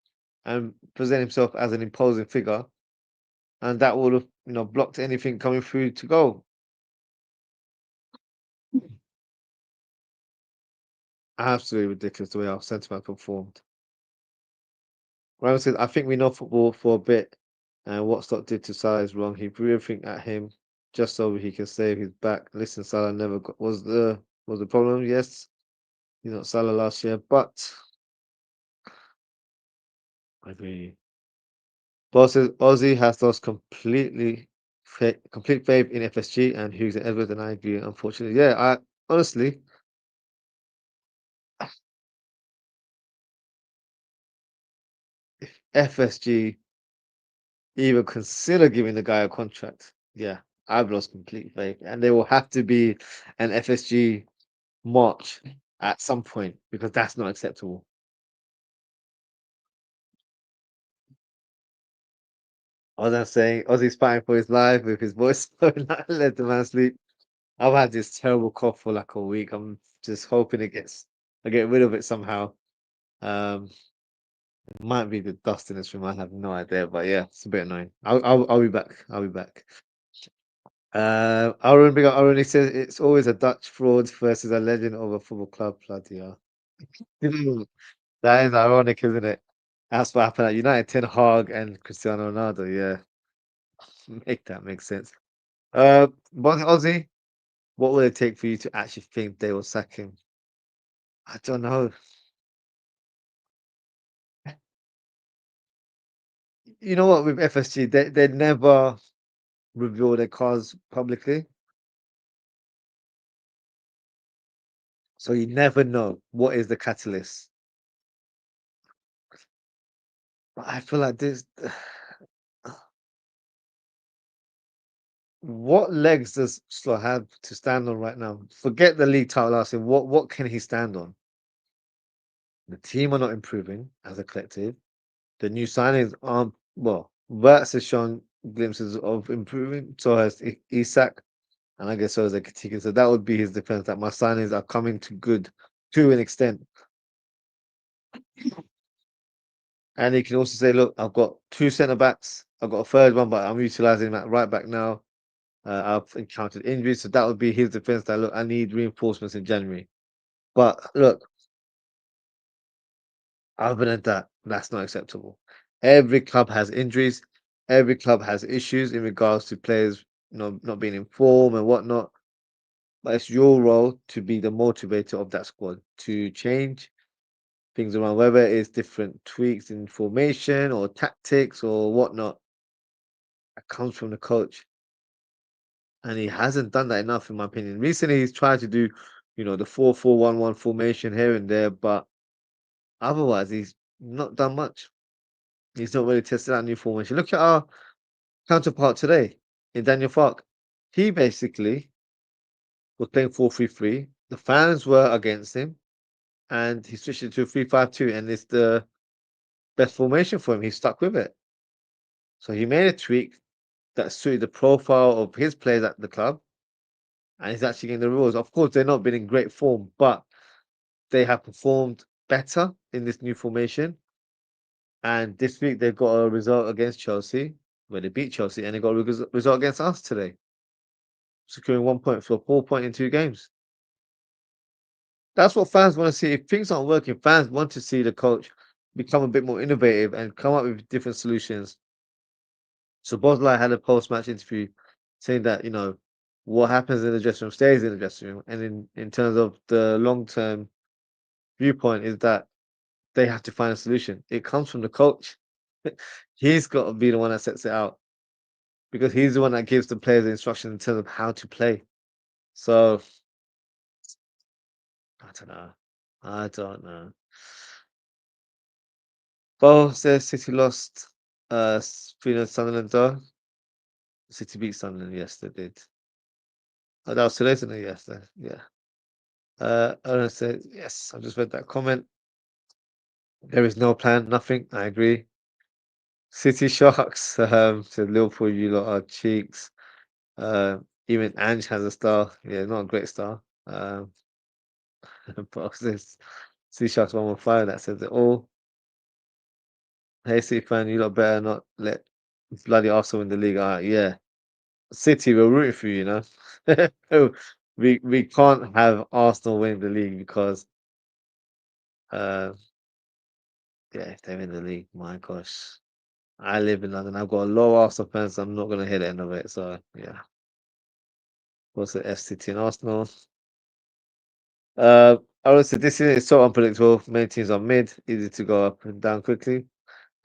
S1: and present himself as an imposing figure, and that would have blocked anything coming through to go. Absolutely ridiculous the way our centre back performed. Ryan says, I think we know football for a bit, and what Slot did to Salah is wrong. He threw everything at him just so he can save his back. Listen, Salah never was the problem. Yes, he's not Salah last year, but I agree. Boss says Ozzy has lost complete faith in FSG and Hughes and Edwards, and I agree. Unfortunately, yeah, I honestly, FSG even consider giving the guy a contract. Yeah, I've lost complete faith, and there will have to be an FSG march at some point because that's not acceptable. All I'm saying, Ozzy's fighting for his life with his voice, so let the man sleep. I've had this terrible cough for like a week. I'm just hoping I get rid of it somehow. Um, it might be the dust in this room. I have no idea, but yeah, it's a bit annoying. I'll be back. I'll be back. Aaron, big up Aaron. He says it's always a Dutch fraud versus a legend of a football club. Bloody hell. That is ironic, isn't it? That's what happened at United. Ten Hag and Cristiano Ronaldo. Yeah, make that make sense. But Ozzy, what will it take for you to actually think they will sack him? I don't know. You know what? With FSG, they never reveal their cards publicly, so you never know what is the catalyst. But I feel like this. What legs does Slot have to stand on right now? Forget the league title last year. What can he stand on? The team are not improving as a collective. The new signings aren't well. Verts has shown glimpses of improving. So has Isak, and I guess so has Ekitike. So that would be his defense. That my signings are coming to good to an extent. And he can also say, look, I've got two centre backs. I've got a third one, but I'm utilizing that right back now. I've encountered injuries, so that would be his defense. That look, I need reinforcements in January. But look, other than that, that's not acceptable. Every club has injuries. Every club has issues in regards to players, not being in form and whatnot. But it's your role to be the motivator of that squad to change things around, whether it's different tweaks in formation or tactics or whatnot. That comes from the coach, and he hasn't done that enough, in my opinion. Recently, he's tried to do, the 4-4-1-1 formation here and there, but otherwise, he's not done much. He's not really tested out new formation. Look at our counterpart today in Daniel Fark. He basically was playing 4-3-3. The fans were against him, and he switched it to 3-5-2, and it's the best formation for him. He stuck with it. So he made a tweak that suited the profile of his players at the club, and he's actually getting the rules. Of course, they're not been in great form, but they have performed better in this new formation. And this week they've got a result against Chelsea, where they beat Chelsea, and they got a result against us today, securing 1 point for 4 point in 2 games. That's what fans want to see. If things aren't working, fans want to see the coach become a bit more innovative and come up with different solutions. So Bosley had a post-match interview saying that, what happens in the dressing room stays in the dressing room. And in terms of the long-term viewpoint is that they have to find a solution. It comes from the coach. He's got to be the one that sets it out because he's the one that gives the players the instruction in terms of how to play. So I don't know. I don't know. Bo says City lost 3 Sunderland though. City beat Sunderland, yes, they did. Oh, that was today, isn't it? Yes, yeah. Ernest says, yes, I just read that comment. There is no plan, nothing. I agree. City Sharks said Liverpool, you lot are cheeks. Even Ange has a star. Yeah, not a great star. But this City Sharks 115, that says it all. Hey, City fan, you lot better not let bloody Arsenal win the league. Yeah. City, we're rooting for you, we can't have Arsenal win the league because uh yeah, if they win the league, my gosh. I live in London. I've got a lot of Arsenal fans. So I'm not gonna hit the end of it. So yeah. What's the FCT and Arsenal? I would say this season is so unpredictable. Many teams are mid, easy to go up and down quickly.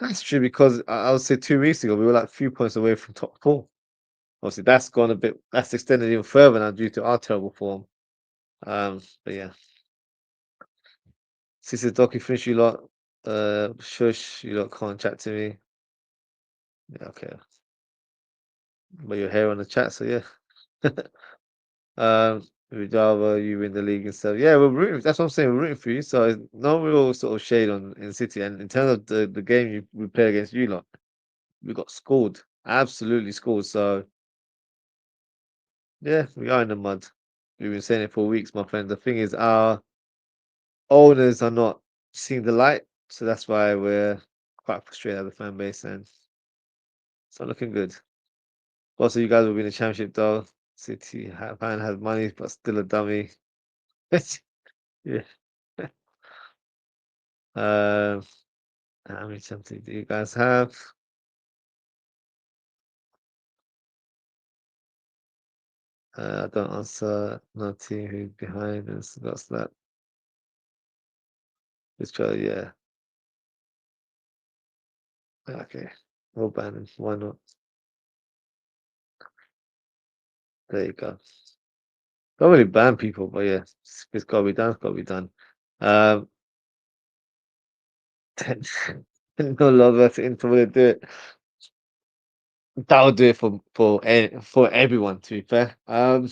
S1: That's true because I would say 2 weeks ago we were like a few points away from top four. Obviously, that's gone a bit. That's extended even further now due to our terrible form. But yeah, since it's Doki finish, you lot, shush, you lot can't chat to me. Yeah, okay. but you're here on the chat, so yeah. We'd rather you win the league and stuff. Yeah, we're rooting. That's what I'm saying. We're rooting for you. So no real sort of shade on in City. And in terms of the game we play against you lot, we got scored, absolutely scored. So yeah, we are in the mud. We've been saying it for weeks, my friend. The thing is, our owners are not seeing the light, so that's why we're quite frustrated at the fan base, and it's not looking good. Also, you guys will be in the championship though. Fan has money, but still a dummy. Yeah. Um, how many champions do you guys have? I don't answer. No team who's behind us. That's that. Let's try. Yeah. Okay. We'll ban him. Why not? There you go. Don't really ban people, but yeah, it's got to be done. It's got to be done. Um, no love that's into will do it. That'll do it for everyone. To be fair, I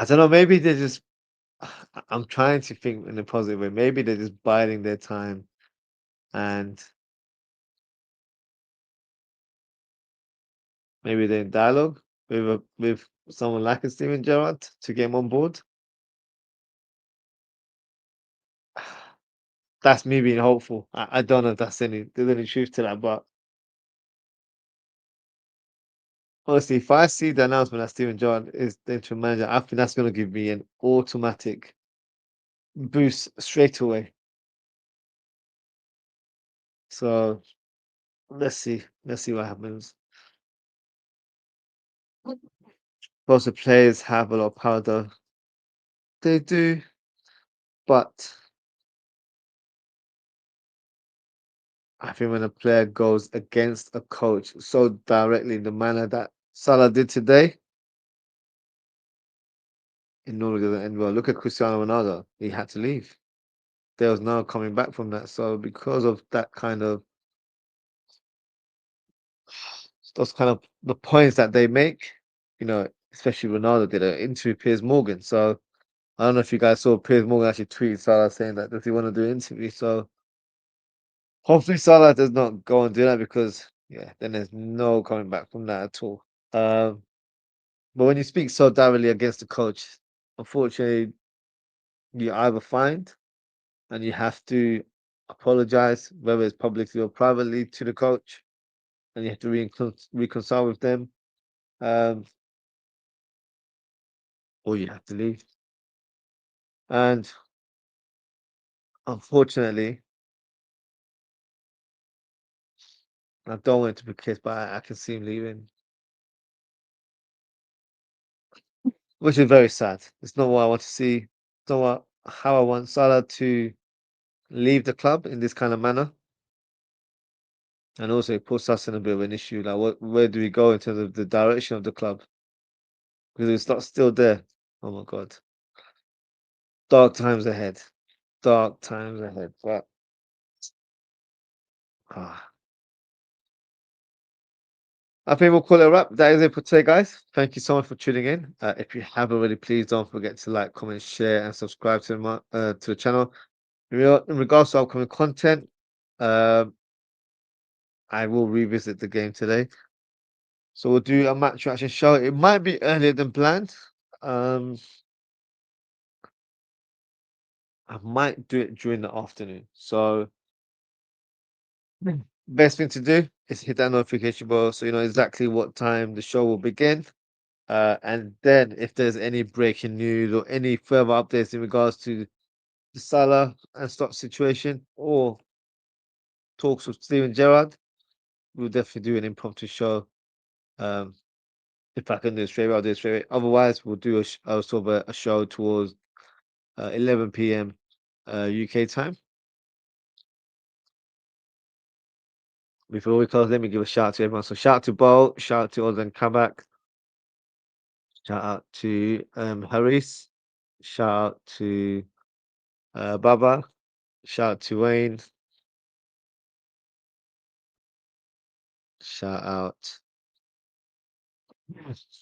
S1: don't know. Maybe they're just. I'm trying to think in a positive way. Maybe they're just biding their time, and maybe they're in dialogue with someone like a Steven Gerrard to get him on board. That's me being hopeful. I don't know if there's any truth to that, but honestly, if I see the announcement that Steven Gerrard is the interim manager, I think that's going to give me an automatic boost straight away. So let's see. Let's see what happens. Most of the players have a lot of power, though. They do, but I think when a player goes against a coach so directly in the manner that Salah did today, it normally doesn't end well. Look at Cristiano Ronaldo. He had to leave. There was no coming back from that. So because of that kind of those kind of the points that they make, especially Ronaldo did an interview with Piers Morgan. So I don't know if you guys saw Piers Morgan actually tweet Salah saying that does he want to do an interview? So hopefully Salah does not go and do that because yeah, then there's no coming back from that at all. Um, but when you speak so directly against the coach, unfortunately, you either find and you have to apologize, whether it's publicly or privately, to the coach, and you have to reconcile with them, um, or you have to leave. And unfortunately, I don't want it to be the case, but I can see him leaving, which is very sad. It's not what I want to see. It's not how I want Salah to leave the club in this kind of manner. And also, it puts us in a bit of an issue. Like, where do we go in terms of the direction of the club? Because it's not still there. Oh my God. Dark times ahead. Dark times ahead. But ah, I think we'll call it a wrap. That is it for today, guys. Thank you so much for tuning in. If you have already, please don't forget to like, comment, share, and subscribe to the channel. In regards to upcoming content, um, I will revisit the game today. So we'll do a match reaction show. It might be earlier than planned. Um, I might do it during the afternoon. So best thing to do is hit that notification bell so you know exactly what time the show will begin. And then if there's any breaking news or any further updates in regards to the Salah and Stock situation or talks with Steven Gerrard, we'll definitely do an impromptu show. Um, if I can do it straight away, I'll do it straight away. Otherwise, we'll do sort of a show towards 11 p.m. UK time. Before we close, let me give a shout out to everyone. So shout out to Bo, shout out to Ozan Kabak, shout out to Haris, shout out to Baba, shout out to Wayne, Shout out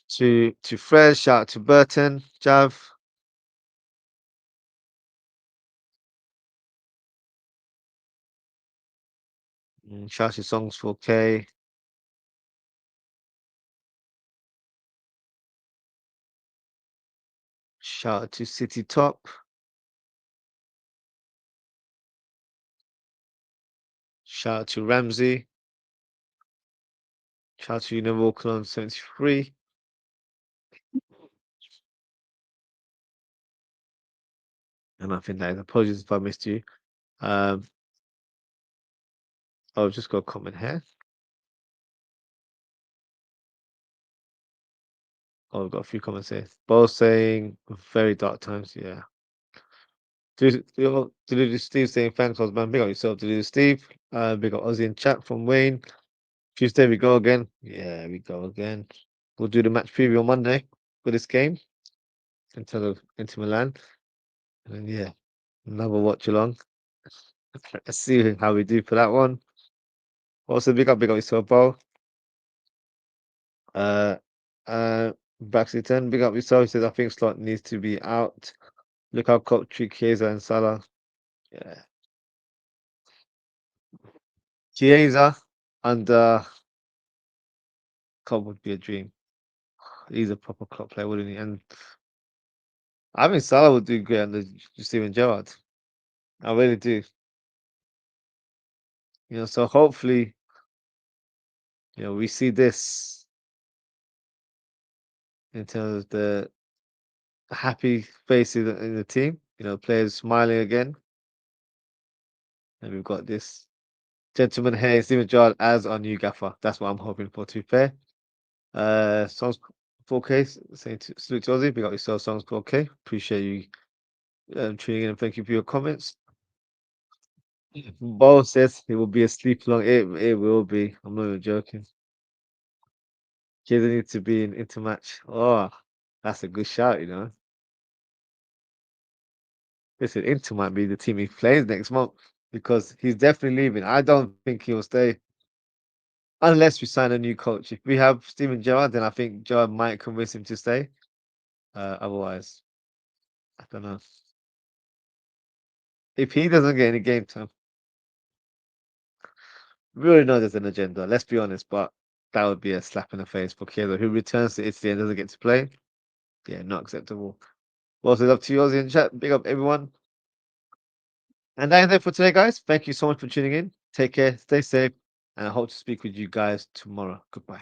S1: to Fred. Shout out to Burton. Jav. Shout out to Songs 4K. Shout out to City Top. Shout out to Ramsey. Shout out to Univocal Cologne 73. And I think that is apologies if I missed you. Um, I've just got a comment here. Oh, I've got a few comments here. Both saying very dark times. Yeah. Did Steve saying thanks, man. Big up yourself, did Steve. Big up Ozzy in chat from Wayne. Tuesday we go again. Yeah, we go again. We'll do the match preview on Monday for this game instead of Inter Milan. And then, yeah, another watch along. Let's see how we do for that one. Also, big up yourself, Bo. Uh, Baxley 10, big up yourself. He says, I think Slot needs to be out. Look how Kopchi, Chiesa, and Salah. Yeah. Chiesa and Klopp would be a dream. He's a proper Klopp player, wouldn't he? And I think Salah would do great under Steven Gerrard. I really do. So hopefully, we see this in terms of the happy faces in the team. Players smiling again, and we've got this gentleman here, Steven Gerrard, as our new gaffer. That's what I'm hoping for. To be fair, songs 4K saying salute to Ozzy. Big up yourself, songs 4K. Appreciate you tuning in and thank you for your comments. Bo says it will be a sleep long. It will be. I'm not even joking. Kids need to be in intermatch. Oh, that's a good shout. Listen, Inter might be the team he plays next month because he's definitely leaving. I don't think he'll stay unless we sign a new coach. If we have Steven Gerrard, then I think Gerrard might convince him to stay. Otherwise, I don't know. If he doesn't get any game time, we already know there's an agenda. Let's be honest, but that would be a slap in the face for Chiesa, who returns to Italy and doesn't get to play. Yeah, not acceptable. Well, so up to yours in chat. Big up everyone. And that is it for today, guys. Thank you so much for tuning in. Take care, stay safe, and I hope to speak with you guys tomorrow. Goodbye.